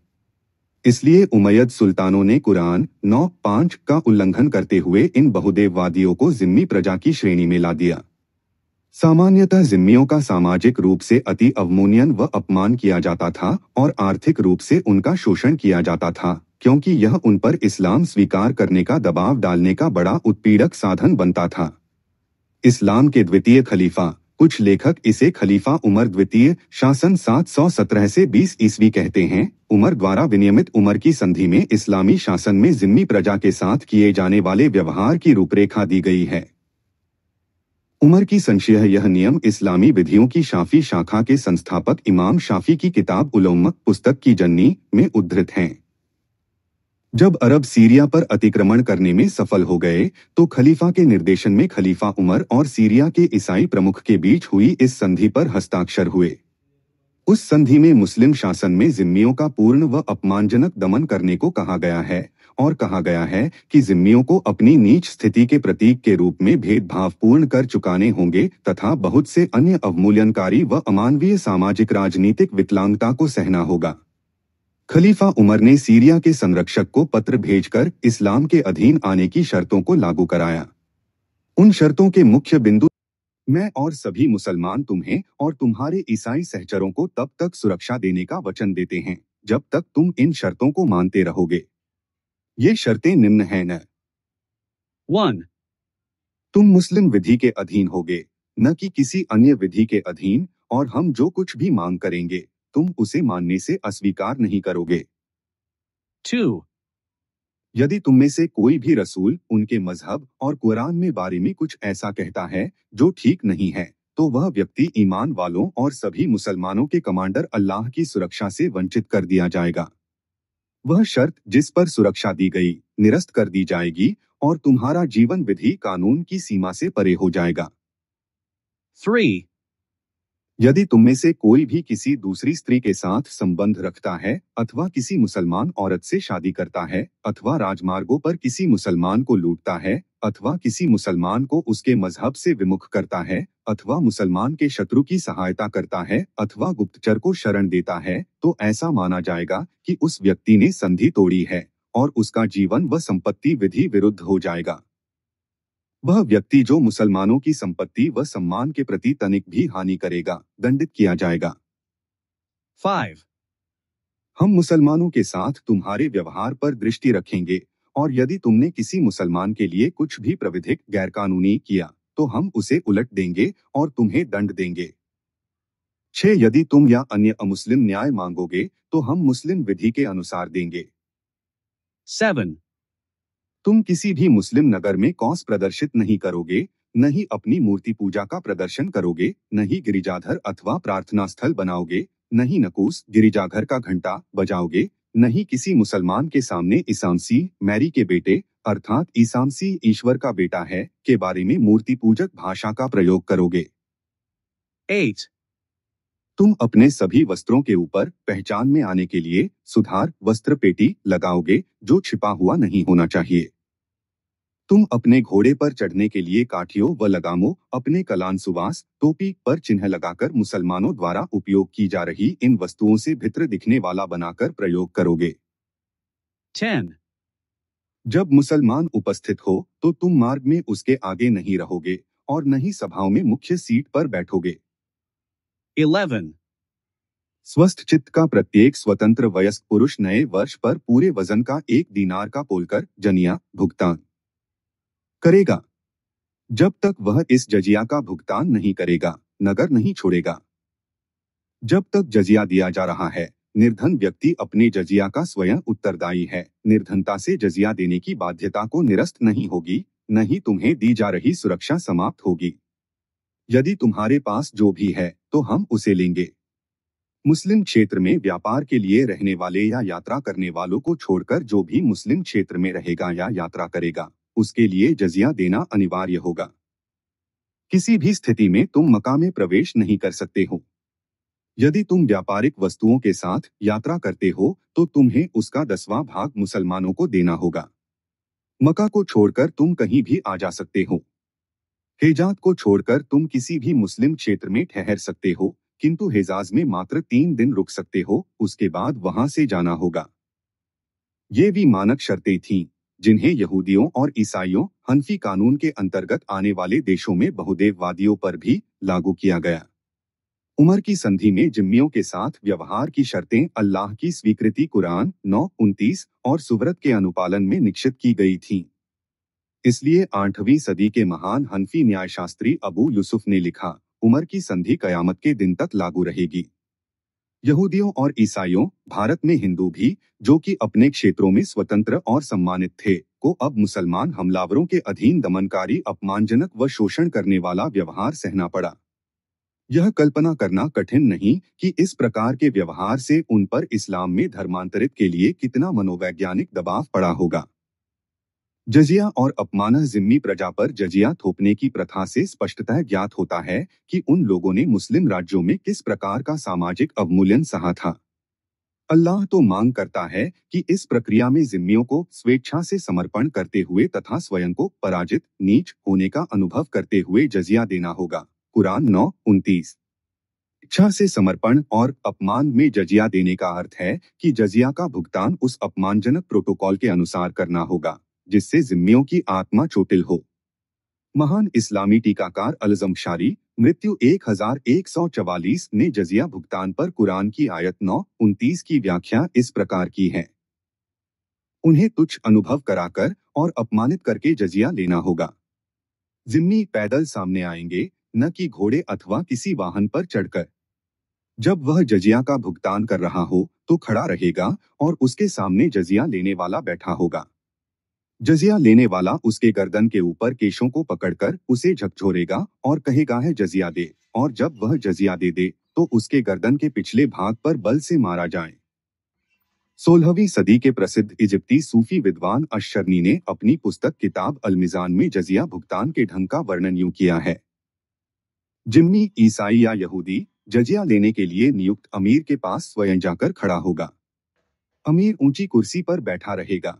इसलिए उमैयद सुल्तानों ने कुरान 9:5 का उल्लंघन करते हुए इन बहुदेववादियों को जिम्मी प्रजा की श्रेणी में ला दिया। सामान्यतः जिम्मियों का सामाजिक रूप से अति अवमूल्यन व अपमान किया जाता था और आर्थिक रूप से उनका शोषण किया जाता था, क्योंकि यह उन पर इस्लाम स्वीकार करने का दबाव डालने का बड़ा उत्पीड़क साधन बनता था। इस्लाम के द्वितीय खलीफा, कुछ लेखक इसे खलीफा उमर द्वितीय शासन 717 से 20 ईस्वी कहते हैं। उमर द्वारा विनियमित उमर की संधि में इस्लामी शासन में जिम्मी प्रजा के साथ किए जाने वाले व्यवहार की रूपरेखा दी गई है। उमर की संशय यह नियम इस्लामी विधियों की शाफी शाखा के संस्थापक इमाम शाफी की किताब उल-उम्मह पुस्तक की जननी में उद्धृत हैं। जब अरब सीरिया पर अतिक्रमण करने में सफल हो गए तो खलीफा के निर्देशन में खलीफा उमर और सीरिया के ईसाई प्रमुख के बीच हुई इस संधि पर हस्ताक्षर हुए। उस संधि में मुस्लिम शासन में जिम्मियों का पूर्ण व अपमानजनक दमन करने को कहा गया है और कहा गया है कि जिम्मियों को अपनी नीच स्थिति के प्रतीक के रूप में भेदभावपूर्ण कर चुकाने होंगे तथा बहुत से अन्य अवमूल्यनकारी व अमानवीय सामाजिक राजनीतिक विकलांगता को सहना होगा। खलीफा उमर ने सीरिया के संरक्षक को पत्र भेजकर इस्लाम के अधीन आने की शर्तों को लागू कराया। उन शर्तों के मुख्य बिंदु: मैं और सभी मुसलमान तुम्हें और तुम्हारे ईसाई सहचरों को तब तक सुरक्षा देने का वचन देते हैं जब तक तुम इन शर्तों को मानते रहोगे। ये शर्तें निम्न हैं। 1. तुम मुस्लिम विधि के अधीन होगे, न कि किसी अन्य विधि के अधीन, और हम जो कुछ भी मांग करेंगे तुम उसे मानने से अस्वीकार नहीं करोगे। 2. यदि तुम में से कोई भी रसूल उनके मजहब और कुरान में बारे में कुछ ऐसा कहता है जो ठीक नहीं है तो वह व्यक्ति ईमान वालों और सभी मुसलमानों के कमांडर अल्लाह की सुरक्षा से वंचित कर दिया जाएगा। वह शर्त जिस पर सुरक्षा दी गई निरस्त कर दी जाएगी और तुम्हारा जीवन विधि कानून की सीमा से परे हो जाएगा। 3. यदि तुम में से कोई भी किसी दूसरी स्त्री के साथ संबंध रखता है अथवा किसी मुसलमान औरत से शादी करता है अथवा राजमार्गों पर किसी मुसलमान को लूटता है अथवा किसी मुसलमान को उसके मजहब से विमुख करता है अथवा मुसलमान के शत्रु की सहायता करता है अथवा गुप्तचर को शरण देता है तो ऐसा माना जाएगा कि उस व्यक्ति ने संधि तोड़ी है और उसका जीवन व संपत्ति विधि विरुद्ध हो जाएगा। वह व्यक्ति जो मुसलमानों की संपत्ति व सम्मान के प्रति तनिक भी हानि करेगा दंडित किया जाएगा। 5. हम मुसलमानों के साथ तुम्हारे व्यवहार पर दृष्टि रखेंगे और यदि तुमने किसी मुसलमान के लिए कुछ भी प्रविधिक गैरकानूनी किया तो हम उसे उलट देंगे और तुम्हें दंड देंगे। 6. यदि तुम या अन्य अमुस्लिम न्याय मांगोगे तो हम मुस्लिम विधि के अनुसार देंगे। 7. तुम किसी भी मुस्लिम नगर में कौस प्रदर्शित नहीं करोगे, न ही अपनी मूर्ति पूजा का प्रदर्शन करोगे, न ही गिरिजाधर अथवा प्रार्थना स्थल बनाओगे, न ही नकूस गिरिजाघर का घंटा बजाओगे, न ही किसी मुसलमान के सामने ईसा मसीह मैरी के बेटे अर्थात ईसा मसीह ईश्वर का बेटा है के बारे में मूर्ति पूजक भाषा का प्रयोग करोगे। 8. तुम अपने सभी वस्त्रों के ऊपर पहचान में आने के लिए सुधार वस्त्र पेटी लगाओगे जो छिपा हुआ नहीं होना चाहिए। तुम अपने घोड़े पर चढ़ने के लिए काठियों व लगामों, अपने कलान सुवास टोपी पर चिन्ह लगाकर मुसलमानों द्वारा उपयोग की जा रही इन वस्तुओं से भित्र दिखने वाला बनाकर प्रयोग करोगे। 10. जब मुसलमान उपस्थित हो तो तुम मार्ग में उसके आगे नहीं रहोगे और न ही सभाओं में मुख्य सीट पर बैठोगे। 11. स्वस्थ चित्त का प्रत्येक स्वतंत्र वयस्क पुरुष नए वर्ष पर पूरे वजन का 1 दीनार का पोलकर जनिया भुगतान करेगा। जब तक वह इस जजिया का भुगतान नहीं करेगा नगर नहीं छोड़ेगा। जब तक जजिया दिया जा रहा है निर्धन व्यक्ति अपने जजिया का स्वयं उत्तरदायी है। निर्धनता से जजिया देने की बाध्यता को निरस्त नहीं होगी, न ही तुम्हें दी जा रही सुरक्षा समाप्त होगी। यदि तुम्हारे पास जो भी है तो हम उसे लेंगे। मुस्लिम क्षेत्र में व्यापार के लिए रहने वाले या यात्रा करने वालों को छोड़कर जो भी मुस्लिम क्षेत्र में रहेगा या यात्रा करेगा उसके लिए जजिया देना अनिवार्य होगा। किसी भी स्थिति में तुम मक्का में प्रवेश नहीं कर सकते हो। यदि तुम व्यापारिक वस्तुओं के साथ यात्रा करते हो तो तुम्हें उसका 10वां भाग मुसलमानों को देना होगा। मक्का को छोड़कर तुम कहीं भी आ जा सकते हो। हिजाज को छोड़कर तुम किसी भी मुस्लिम क्षेत्र में ठहर सकते हो, किंतु हिजाज में मात्र 3 दिन रुक सकते हो, उसके बाद वहां से जाना होगा। ये भी मानक शर्तें थीं जिन्हें यहूदियों और ईसाइयों हनफी कानून के अंतर्गत आने वाले देशों में बहुदेववादियों पर भी लागू किया गया। उमर की संधि में जिम्मियों के साथ व्यवहार की शर्तें अल्लाह की स्वीकृति कुरान 9:29 और सुवरत के अनुपालन में निश्चित की गई थीं। इसलिए 8वीं सदी के महान हनफी न्यायशास्त्री अबू यूसुफ ने लिखा, उमर की संधि कयामत के दिन तक लागू रहेगी। यहूदियों और ईसाइयों, भारत में हिंदू भी, जो कि अपने क्षेत्रों में स्वतंत्र और सम्मानित थे, को अब मुसलमान हमलावरों के अधीन दमनकारी, अपमानजनक व शोषण करने वाला व्यवहार सहना पड़ा। यह कल्पना करना कठिन नहीं कि इस प्रकार के व्यवहार से उन पर इस्लाम में धर्मांतरित के लिए कितना मनोवैज्ञानिक दबाव पड़ा होगा। जजिया और अपमानह जिम्मी प्रजा पर जजिया थोपने की प्रथा से स्पष्टतः ज्ञात होता है कि उन लोगों ने मुस्लिम राज्यों में किस प्रकार का सामाजिक अवमूल्यन सहा था। अल्लाह तो मांग करता है कि इस प्रक्रिया में जिम्मियों को स्वेच्छा से समर्पण करते हुए तथा स्वयं को पराजित, नीच होने का अनुभव करते हुए जजिया देना होगा। कुरान 9:29। इच्छा से समर्पण और अपमान में जजिया देने का अर्थ है कि जजिया का भुगतान उस अपमानजनक प्रोटोकॉल के अनुसार करना होगा जिससे जिम्मियों की आत्मा चोटिल हो। महान इस्लामी टीकाकार अल-जमशारी मृत्यु 1144 ने जजिया भुगतान पर कुरान की आयत 9:29 की व्याख्या इस प्रकार की है, उन्हें तुच्छ अनुभव कराकर और अपमानित करके जजिया लेना होगा। जिम्मी पैदल सामने आएंगे, न कि घोड़े अथवा किसी वाहन पर चढ़कर। जब वह जजिया का भुगतान कर रहा हो तो खड़ा रहेगा और उसके सामने जजिया लेने वाला बैठा होगा। जजिया लेने वाला उसके गर्दन के ऊपर केशों को पकड़कर उसे झकझोरेगा और कहेगा है जजिया दे, और जब वह जजिया दे दे तो उसके गर्दन के पिछले भाग पर बल से मारा जाए। 16वीं सदी के प्रसिद्ध इजिप्ती सूफी विद्वान अशरनी ने अपनी पुस्तक किताब अल-मिजान में जजिया भुगतान के ढंग का वर्णन यूं किया है। जिम्मी, ईसाई या यहूदी जजिया लेने के लिए नियुक्त अमीर के पास स्वयं जाकर खड़ा होगा। अमीर ऊंची कुर्सी पर बैठा रहेगा।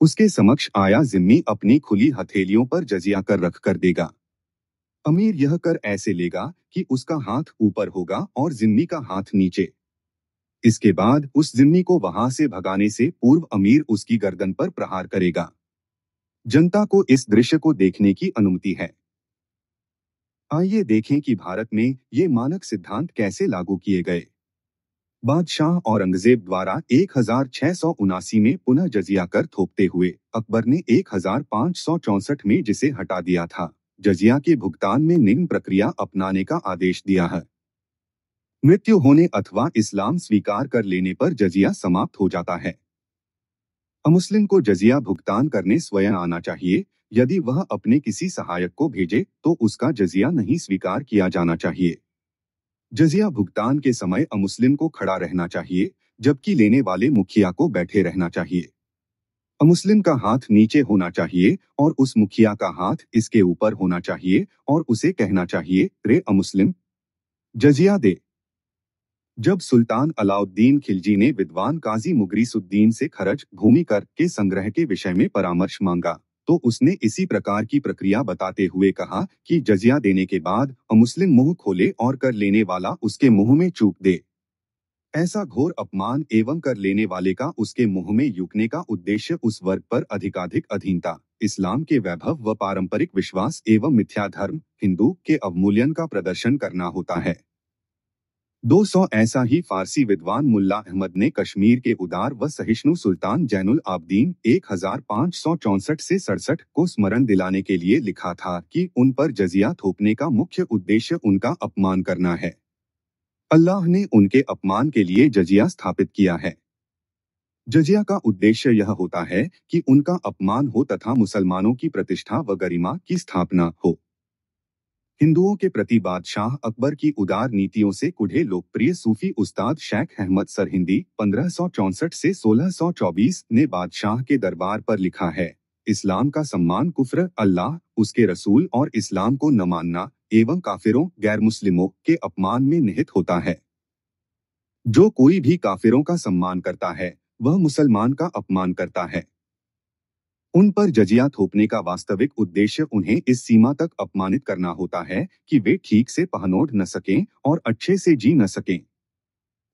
उसके समक्ष आया जिम्मी अपनी खुली हथेलियों पर जजिया कर रख कर देगा। अमीर यह कर ऐसे लेगा कि उसका हाथ ऊपर होगा और जिम्मी का हाथ नीचे। इसके बाद उस जिम्मी को वहां से भगाने से पूर्व अमीर उसकी गर्दन पर प्रहार करेगा। जनता को इस दृश्य को देखने की अनुमति है। आइए देखें कि भारत में ये मानक सिद्धांत कैसे लागू किए गए। बादशाह औरंगजेब द्वारा 1679 में पुनः जजिया कर थोपते हुए अकबर ने 1564 में जिसे हटा दिया था, जजिया के भुगतान में निम्न प्रक्रिया अपनाने का आदेश दिया है। मृत्यु होने अथवा इस्लाम स्वीकार कर लेने पर जजिया समाप्त हो जाता है। अमुस्लिम को जजिया भुगतान करने स्वयं आना चाहिए। यदि वह अपने किसी सहायक को भेजे तो उसका जजिया नहीं स्वीकार किया जाना चाहिए। जजिया भुगतान के समय अमुस्लिम को खड़ा रहना चाहिए, जबकि लेने वाले मुखिया को बैठे रहना चाहिए। अमुस्लिम का हाथ नीचे होना चाहिए और उस मुखिया का हाथ इसके ऊपर होना चाहिए और उसे कहना चाहिए, रे अमुस्लिम, जजिया दे। जब सुल्तान अलाउद्दीन खिलजी ने विद्वान काजी मुगरीसुद्दीन से खरज भूमि कर के संग्रह के विषय में परामर्श मांगा तो उसने इसी प्रकार की प्रक्रिया बताते हुए कहा कि जजिया देने के बाद अमुस्लिम मुंह खोले और कर लेने वाला उसके मुंह में चूक दे। ऐसा घोर अपमान एवं कर लेने वाले का उसके मुंह में यूकने का उद्देश्य उस वर्ग पर अधिकाधिक अधीनता, इस्लाम के वैभव व पारंपरिक विश्वास एवं मिथ्या धर्म हिंदू के अवमूल्यन का प्रदर्शन करना होता है। 200 ऐसा ही फारसी विद्वान मुल्ला अहमद ने कश्मीर के उदार व सहिष्णु सुल्तान जैनुल आबदीन 1564 से 67 को स्मरण दिलाने के लिए लिखा था कि उन पर जजिया थोपने का मुख्य उद्देश्य उनका अपमान करना है। अल्लाह ने उनके अपमान के लिए जजिया स्थापित किया है। जजिया का उद्देश्य यह होता है कि उनका अपमान हो तथा मुसलमानों की प्रतिष्ठा व गरिमा की स्थापना हो। हिंदुओं के प्रति बादशाह अकबर की उदार नीतियों से कुढ़े लोकप्रिय सूफी उस्ताद शेख अहमद सरहिंदी 1564 से 1624 ने बादशाह के दरबार पर लिखा है, इस्लाम का सम्मान कुफ्र, अल्लाह, उसके रसूल और इस्लाम को न मानना एवं काफिरों गैर मुस्लिमों के अपमान में निहित होता है। जो कोई भी काफिरों का सम्मान करता है वह मुसलमान का अपमान करता है। उन पर जजिया थोपने का वास्तविक उद्देश्य उन्हें इस सीमा तक अपमानित करना होता है कि वे ठीक से पहनोड़ न सकें और अच्छे से जी न सकें।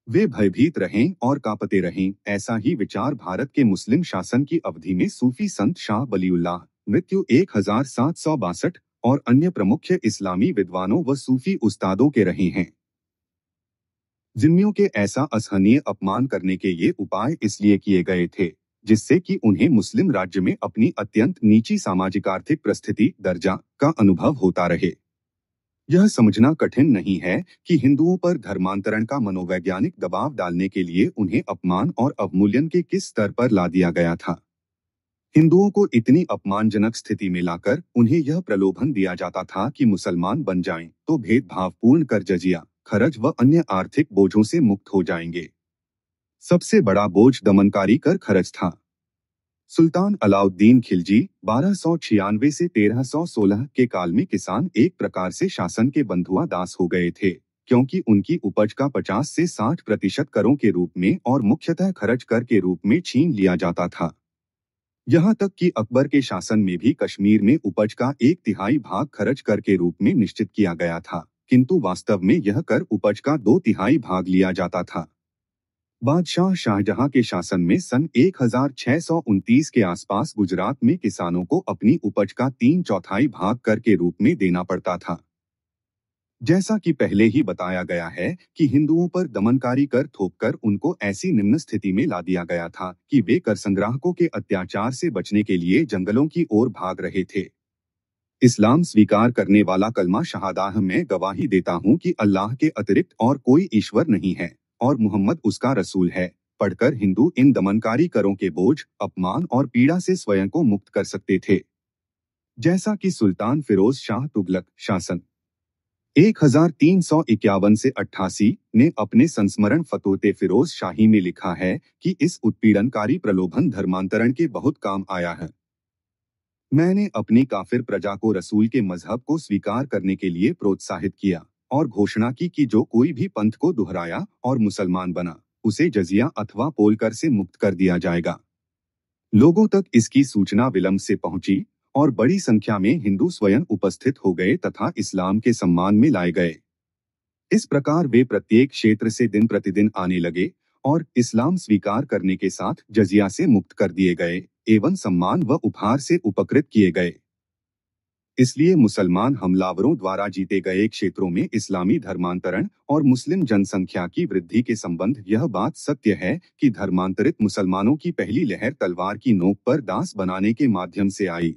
वे भयभीत रहें और कांपते रहें। ऐसा ही विचार भारत के मुस्लिम शासन की अवधि में सूफी संत शाह वलीउल्लाह मृत्यु 1762 और अन्य प्रमुख इस्लामी विद्वानों व सूफी उस्तादों के रहे हैं। जिम्मियों के ऐसा असहनीय अपमान करने के ये उपाय इसलिए किए गए थे जिससे कि उन्हें मुस्लिम राज्य में अपनी अत्यंत नीची सामाजिक आर्थिक परिस्थिति दर्जा का अनुभव होता रहे। यह समझना कठिन नहीं है कि हिंदुओं पर धर्मांतरण का मनोवैज्ञानिक दबाव डालने के लिए उन्हें अपमान और अवमूल्यन के किस स्तर पर ला दिया गया था। हिंदुओं को इतनी अपमानजनक स्थिति में लाकर उन्हें यह प्रलोभन दिया जाता था कि मुसलमान बन जाएं तो भेदभावपूर्ण कर जजिया, खर्च व अन्य आर्थिक बोझों से मुक्त हो जाएंगे। सबसे बड़ा बोझ दमनकारी कर खर्च था। सुल्तान अलाउद्दीन खिलजी 1296 से 1316 के काल में किसान एक प्रकार से शासन के बंधुआ दास हो गए थे, क्योंकि उनकी उपज का 50 से 60% करों के रूप में और मुख्यतः खर्च कर के रूप में छीन लिया जाता था। यहाँ तक कि अकबर के शासन में भी कश्मीर में उपज का 1/3 भाग खर्च कर के रूप में निश्चित किया गया था, किंतु वास्तव में यह कर उपज का 2/3 भाग लिया जाता था। बादशाह शाहजहां के शासन में सन 1629 के आसपास गुजरात में किसानों को अपनी उपज का 3/4 भाग कर के रूप में देना पड़ता था। जैसा कि पहले ही बताया गया है कि हिंदुओं पर दमनकारी कर थोपकर उनको ऐसी निम्न स्थिति में ला दिया गया था कि वे कर संग्राहकों के अत्याचार से बचने के लिए जंगलों की ओर भाग रहे थे। इस्लाम स्वीकार करने वाला कलमा शहादाह में गवाही देता हूँ कि अल्लाह के अतिरिक्त और कोई ईश्वर नहीं है और मुहम्मद उसका रसूल है, पढ़कर हिंदू इन दमनकारी करों के बोझ, अपमान और पीड़ा से स्वयं को मुक्त कर सकते थे। जैसा कि सुल्तान फिरोज शाह तुगलक शासन 1351 से 88 ने अपने संस्मरण फतोते फिरोज शाही में लिखा है कि इस उत्पीड़नकारी प्रलोभन धर्मांतरण के बहुत काम आया है। मैंने अपनी काफिर प्रजा को रसूल के मजहब को स्वीकार करने के लिए प्रोत्साहित किया और घोषणा की कि जो कोई भी पंथ को दोहराया और मुसलमान बना, उसे जजिया अथवा पोल कर से मुक्त कर दिया जाएगा। लोगों तक इसकी सूचना विलंब से पहुंची और बड़ी संख्या में हिंदू स्वयं उपस्थित हो गए तथा इस्लाम के सम्मान में लाए गए। इस प्रकार वे प्रत्येक क्षेत्र से दिन प्रतिदिन आने लगे और इस्लाम स्वीकार करने के साथ जजिया से मुक्त कर दिए गए एवं सम्मान व उपहार से उपकृत किए गए। इसलिए मुसलमान हमलावरों द्वारा जीते गए क्षेत्रों में इस्लामी धर्मांतरण और मुस्लिम जनसंख्या की वृद्धि के संबंध यह बात सत्य है कि धर्मांतरित मुसलमानों की पहली लहर तलवार की नोक पर दास बनाने के माध्यम से आई।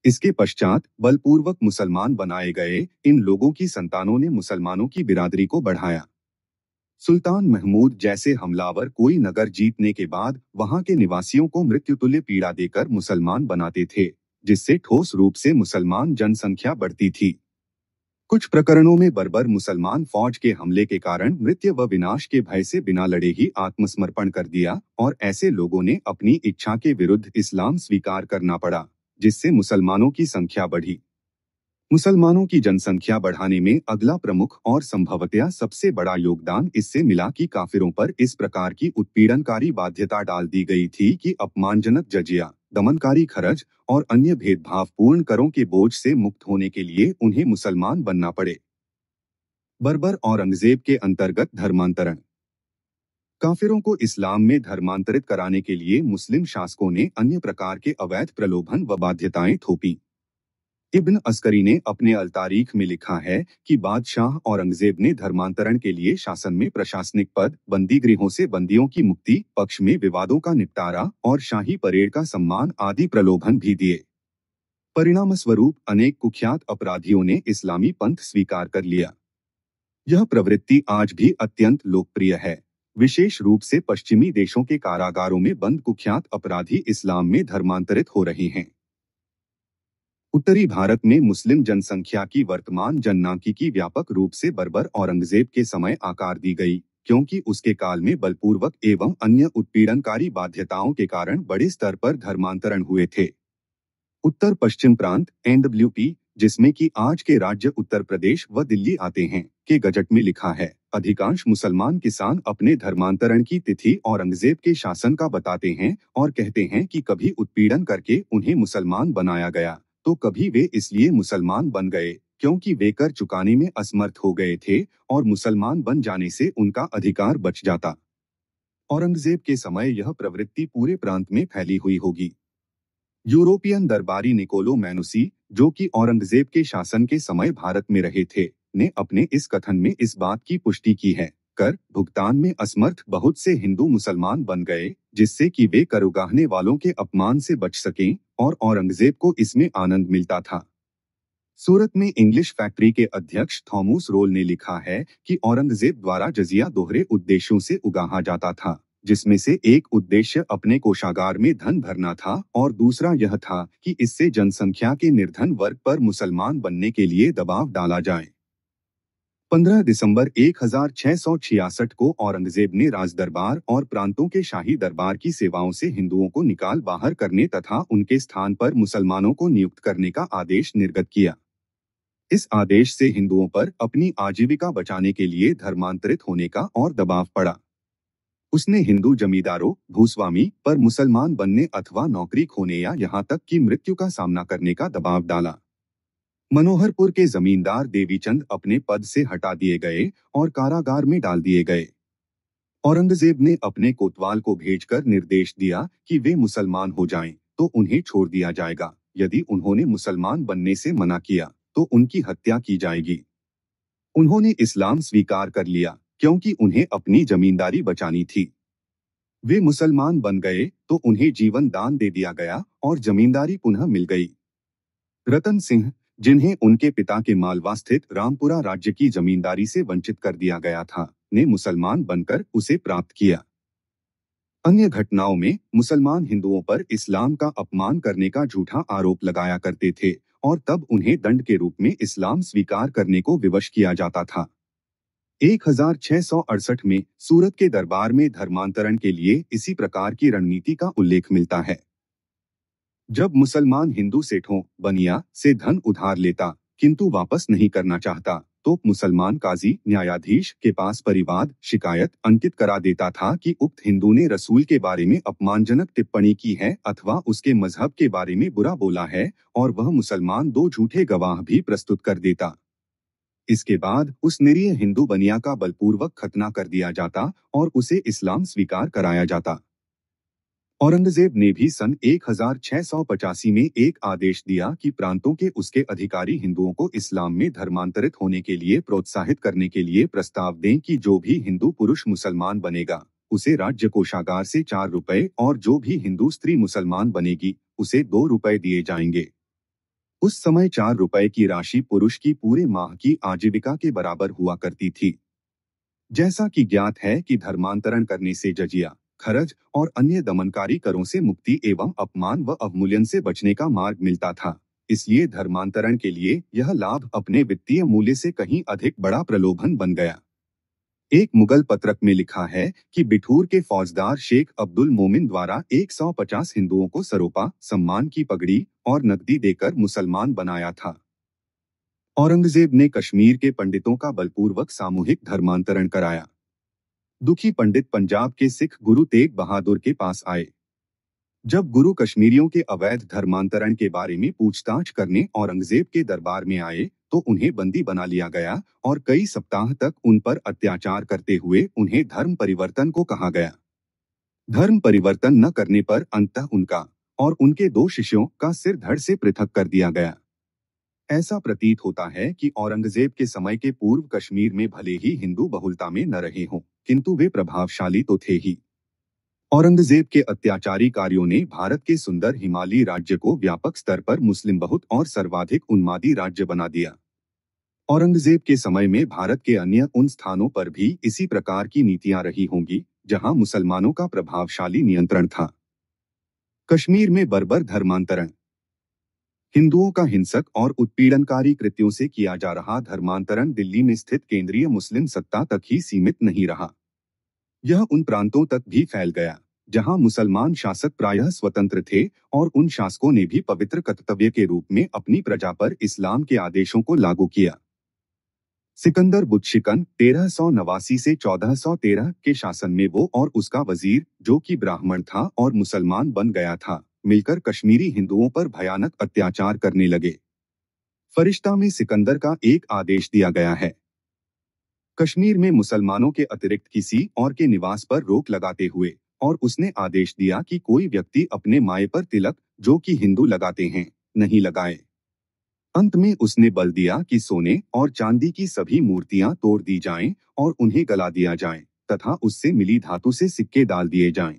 इसके पश्चात बलपूर्वक मुसलमान बनाए गए इन लोगों की संतानों ने मुसलमानों की बिरादरी को बढ़ाया। सुल्तान महमूद जैसे हमलावर कोई नगर जीतने के बाद वहां के निवासियों को मृत्युतुल्य पीड़ा देकर मुसलमान बनाते थे, जिससे ठोस रूप से मुसलमान जनसंख्या बढ़ती थी। कुछ प्रकरणों में बर्बर मुसलमान फौज के हमले के कारण मृत्यु व विनाश के भय से बिना लड़े ही आत्मसमर्पण कर दिया और ऐसे लोगों ने अपनी इच्छा के विरुद्ध इस्लाम स्वीकार करना पड़ा, जिससे मुसलमानों की संख्या बढ़ी। मुसलमानों की जनसंख्या बढ़ाने में अगला प्रमुख और संभवतया सबसे बड़ा योगदान इससे मिला कि काफिरों पर इस प्रकार की उत्पीड़नकारी बाध्यता डाल दी गई थी कि अपमानजनक जजिया, दमनकारी खर्च और अन्य भेदभावपूर्ण करों के बोझ से मुक्त होने के लिए उन्हें मुसलमान बनना पड़े। बर्बर औरंगजेब के अंतर्गत धर्मांतरण। काफिरों को इस्लाम में धर्मांतरित कराने के लिए मुस्लिम शासकों ने अन्य प्रकार के अवैध प्रलोभन व बाध्यताएं थोपी। इब्न अस्करी ने अपने अल तारीख में लिखा है कि बादशाह औरंगजेब ने धर्मांतरण के लिए शासन में प्रशासनिक पद, बंदी गृहों से बंदियों की मुक्ति, पक्ष में विवादों का निपटारा और शाही परेड का सम्मान आदि प्रलोभन भी दिए। परिणाम स्वरूप अनेक कुख्यात अपराधियों ने इस्लामी पंथ स्वीकार कर लिया। यह प्रवृत्ति आज भी अत्यंत लोकप्रिय है। विशेष रूप से पश्चिमी देशों के कारागारों में बंद कुख्यात अपराधी इस्लाम में धर्मांतरित हो रहे हैं। उत्तरी भारत में मुस्लिम जनसंख्या की वर्तमान जननांकिकी व्यापक रूप से बर्बर औरंगजेब के समय आकार दी गई, क्योंकि उसके काल में बलपूर्वक एवं अन्य उत्पीड़नकारी बाध्यताओं के कारण बड़े स्तर पर धर्मांतरण हुए थे। उत्तर पश्चिम प्रांत NWP, जिसमें कि आज के राज्य उत्तर प्रदेश व दिल्ली आते हैं, के गजट में लिखा है, अधिकांश मुसलमान किसान अपने धर्मांतरण की तिथि औरंगजेब के शासन का बताते हैं और कहते हैं कि कभी उत्पीड़न करके उन्हें मुसलमान बनाया गया, तो कभी वे इसलिए मुसलमान बन गए क्योंकि वे कर चुकाने में असमर्थ हो गए थे और मुसलमान बन जाने से उनका अधिकार बच जाता। औरंगजेब के समय यह प्रवृत्ति पूरे प्रांत में फैली हुई होगी। यूरोपियन दरबारी निकोलो मैनुसी, जो कि औरंगजेब के शासन के समय भारत में रहे थे, ने अपने इस कथन में इस बात की पुष्टि की है कर भुगतान में असमर्थ बहुत से हिंदू मुसलमान बन गए, जिससे कि वे कर उगाहने वालों के अपमान से बच सकें, और औरंगजेब को इसमें आनंद मिलता था। सूरत में इंग्लिश फैक्ट्री के अध्यक्ष थॉमस रोल ने लिखा है कि औरंगजेब द्वारा जजिया दोहरे उद्देश्यों से उगाहा जाता था, जिसमें से एक उद्देश्य अपने कोषागार में धन भरना था और दूसरा यह था कि इससे जनसंख्या के निर्धन वर्ग पर मुसलमान बनने के लिए दबाव डाला जाए। 15 दिसंबर 1666 को औरंगजेब ने राजदरबार और प्रांतों के शाही दरबार की सेवाओं से हिंदुओं को निकाल बाहर करने तथा उनके स्थान पर मुसलमानों को नियुक्त करने का आदेश निर्गत किया। इस आदेश से हिंदुओं पर अपनी आजीविका बचाने के लिए धर्मांतरित होने का और दबाव पड़ा। उसने हिंदू जमींदारों, भूस्वामी पर मुसलमान बनने अथवा नौकरी खोने या यहाँ तक कि मृत्यु का सामना करने का दबाव डाला। मनोहरपुर के जमींदार देवीचंद अपने पद से हटा दिए गए और कारागार में डाल दिए गए। औरंगजेब ने अपने कोतवाल को भेजकर निर्देश दिया कि वे मुसलमान हो जाएं, तो उन्हें छोड़ दिया जाएगा। यदि उन्होंने मुसलमान बनने से मना किया तो उनकी हत्या की जाएगी। उन्होंने इस्लाम स्वीकार कर लिया क्योंकि उन्हें अपनी जमींदारी बचानी थी। वे मुसलमान बन गए तो उन्हें जीवन दान दे दिया गया और जमींदारी पुनः मिल गई। रतन सिंह, जिन्हें उनके पिता के मालवा स्थित रामपुरा राज्य की जमींदारी से वंचित कर दिया गया था, ने मुसलमान बनकर उसे प्राप्त किया। अन्य घटनाओं में मुसलमान हिंदुओं पर इस्लाम का अपमान करने का झूठा आरोप लगाया करते थे और तब उन्हें दंड के रूप में इस्लाम स्वीकार करने को विवश किया जाता था। 1668 में सूरत के दरबार में धर्मांतरण के लिए इसी प्रकार की रणनीति का उल्लेख मिलता है। जब मुसलमान हिंदू सेठों, बनिया से धन उधार लेता किंतु वापस नहीं करना चाहता, तो मुसलमान काजी न्यायाधीश के पास परिवाद शिकायत अंकित करा देता था कि उक्त हिंदू ने रसूल के बारे में अपमानजनक टिप्पणी की है अथवा उसके मजहब के बारे में बुरा बोला है, और वह मुसलमान 2 झूठे गवाह भी प्रस्तुत कर देता। इसके बाद उस निरीह हिंदू बनिया का बलपूर्वक खतना कर दिया जाता और उसे इस्लाम स्वीकार कराया जाता। औरंगजेब ने भी सन 1685 में एक आदेश दिया कि प्रांतों के उसके अधिकारी हिंदुओं को इस्लाम में धर्मांतरित होने के लिए प्रोत्साहित करने के लिए प्रस्ताव दें कि जो भी हिंदू पुरुष मुसलमान बनेगा उसे राज्य कोषागार से 4 रुपए और जो भी हिंदू स्त्री मुसलमान बनेगी उसे 2 रुपए दिए जाएंगे। उस समय 4 रुपए की राशि पुरुष की पूरे माह की आजीविका के बराबर हुआ करती थी। जैसा कि ज्ञात है कि धर्मांतरण करने से जजिया, खरज और अन्य दमनकारी करों से मुक्ति एवं अपमान व अवमूल्यन से बचने का मार्ग मिलता था, इसलिए धर्मांतरण के लिए यह लाभ अपने वित्तीय मूल्य से कहीं अधिक बड़ा प्रलोभन बन गया। एक मुगल पत्रक में लिखा है कि बिठूर के फौजदार शेख अब्दुल मोमिन द्वारा 150 हिंदुओं को सरोपा, सम्मान की पगड़ी और नकदी देकर मुसलमान बनाया था। औरंगजेब ने कश्मीर के पंडितों का बलपूर्वक सामूहिक धर्मांतरण कराया। दुखी पंडित पंजाब के सिख गुरु तेग बहादुर के पास आए। जब गुरु कश्मीरियों के अवैध धर्मांतरण के बारे में पूछताछ करने औरंगजेब के दरबार में आए तो उन्हें बंदी बना लिया गया और कई सप्ताह तक उन पर अत्याचार करते हुए उन्हें धर्म परिवर्तन को कहा गया। धर्म परिवर्तन न करने पर अंततः उनका और उनके 2 शिष्यों का सिर धड़ से पृथक कर दिया गया। ऐसा प्रतीत होता है कि औरंगजेब के समय के पूर्व कश्मीर में भले ही हिंदू बहुलता में न रहे हों, किंतु वे प्रभावशाली तो थे ही। औरंगजेब के अत्याचारी कार्यों ने भारत के सुंदर हिमालयी राज्य को व्यापक स्तर पर मुस्लिम बहुत और सर्वाधिक उन्मादी राज्य बना दिया। औरंगजेब के समय में भारत के अन्य उन स्थानों पर भी इसी प्रकार की नीतियां रही होंगी जहां मुसलमानों का प्रभावशाली नियंत्रण था। कश्मीर में बर्बर धर्मांतरण। हिंदुओं का हिंसक और उत्पीड़नकारी कृत्यों से किया जा रहा धर्मांतरण दिल्ली में स्थित केंद्रीय मुस्लिम सत्ता तक ही सीमित नहीं रहा। यह उन प्रांतों तक भी फैल गया जहां मुसलमान शासक प्रायः स्वतंत्र थे और उन शासकों ने भी पवित्र कर्तव्य के रूप में अपनी प्रजा पर इस्लाम के आदेशों को लागू किया। सिकंदर बुतशिकन 1389 से 1413 के शासन में वो और उसका वजीर, जो कि ब्राह्मण था और मुसलमान बन गया था, मिलकर कश्मीरी हिंदुओं पर भयानक अत्याचार करने लगे। फरिश्ता में सिकंदर का एक आदेश दिया गया है। कश्मीर में मुसलमानों के अतिरिक्त किसी और के निवास पर रोक लगाते हुए, और उसने आदेश दिया कि कोई व्यक्ति अपने माए पर तिलक, जो कि हिंदू लगाते हैं, नहीं लगाए। अंत में उसने बल दिया कि सोने और चांदी की सभी मूर्तियां तोड़ दी जाएं और उन्हें गला दिया जाए तथा उससे मिली धातु से सिक्के डाल दिए जाएं।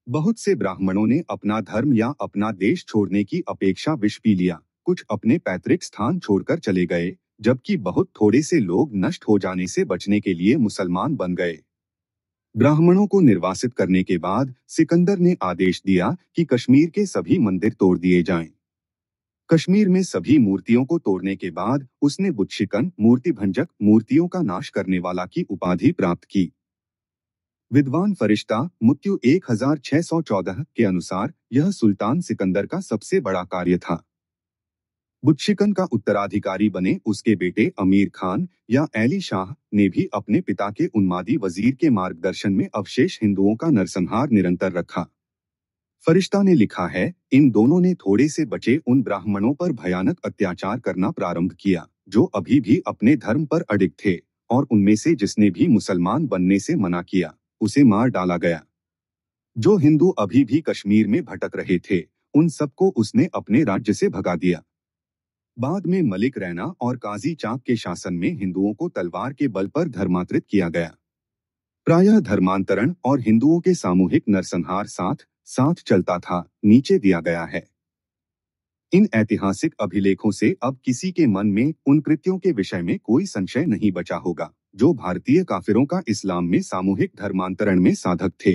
बहुत से ब्राह्मणों ने अपना धर्म या अपना देश छोड़ने की अपेक्षा विष पी लिया, कुछ अपने पैतृक स्थान छोड़कर चले गए, जबकि बहुत थोड़े से लोग नष्ट हो जाने से बचने के लिए मुसलमान बन गए। ब्राह्मणों को निर्वासित करने के बाद सिकंदर ने आदेश दिया कि कश्मीर के सभी मंदिर तोड़ दिए जाएं। कश्मीर में सभी मूर्तियों को तोड़ने के बाद उसने बुतशिकन मूर्ति भंजक मूर्तियों का नाश करने वाला की उपाधि प्राप्त की। विद्वान फरिश्ता मुत्यु 1614 के अनुसार यह सुल्तान सिकंदर का सबसे बड़ा कार्य था। बुतशिकन का उत्तराधिकारी बने उसके बेटे अमीर खान या ऐली शाह ने भी अपने पिता के उन्मादी वजीर के मार्गदर्शन में अवशेष हिंदुओं का नरसंहार निरंतर रखा। फरिश्ता ने लिखा है, इन दोनों ने थोड़े से बचे उन ब्राह्मणों पर भयानक अत्याचार करना प्रारंभ किया जो अभी भी अपने धर्म पर अडिग थे, और उनमें से जिसने भी मुसलमान बनने से मना किया उसे मार डाला गया। जो हिंदू अभी भी कश्मीर में भटक रहे थे उन सबको उसने अपने राज्य से भगा दिया। बाद में मलिक रैना और काजी चाक के शासन में हिंदुओं को तलवार के बल पर धर्मांतरित किया गया। प्रायः धर्मांतरण और हिंदुओं के सामूहिक नरसंहार साथ साथ चलता था, नीचे दिया गया है। इन ऐतिहासिक अभिलेखों से अब किसी के मन में उन कृत्यों के विषय में कोई संशय नहीं बचा होगा जो भारतीय काफिरों का इस्लाम में सामूहिक धर्मांतरण में साधक थे।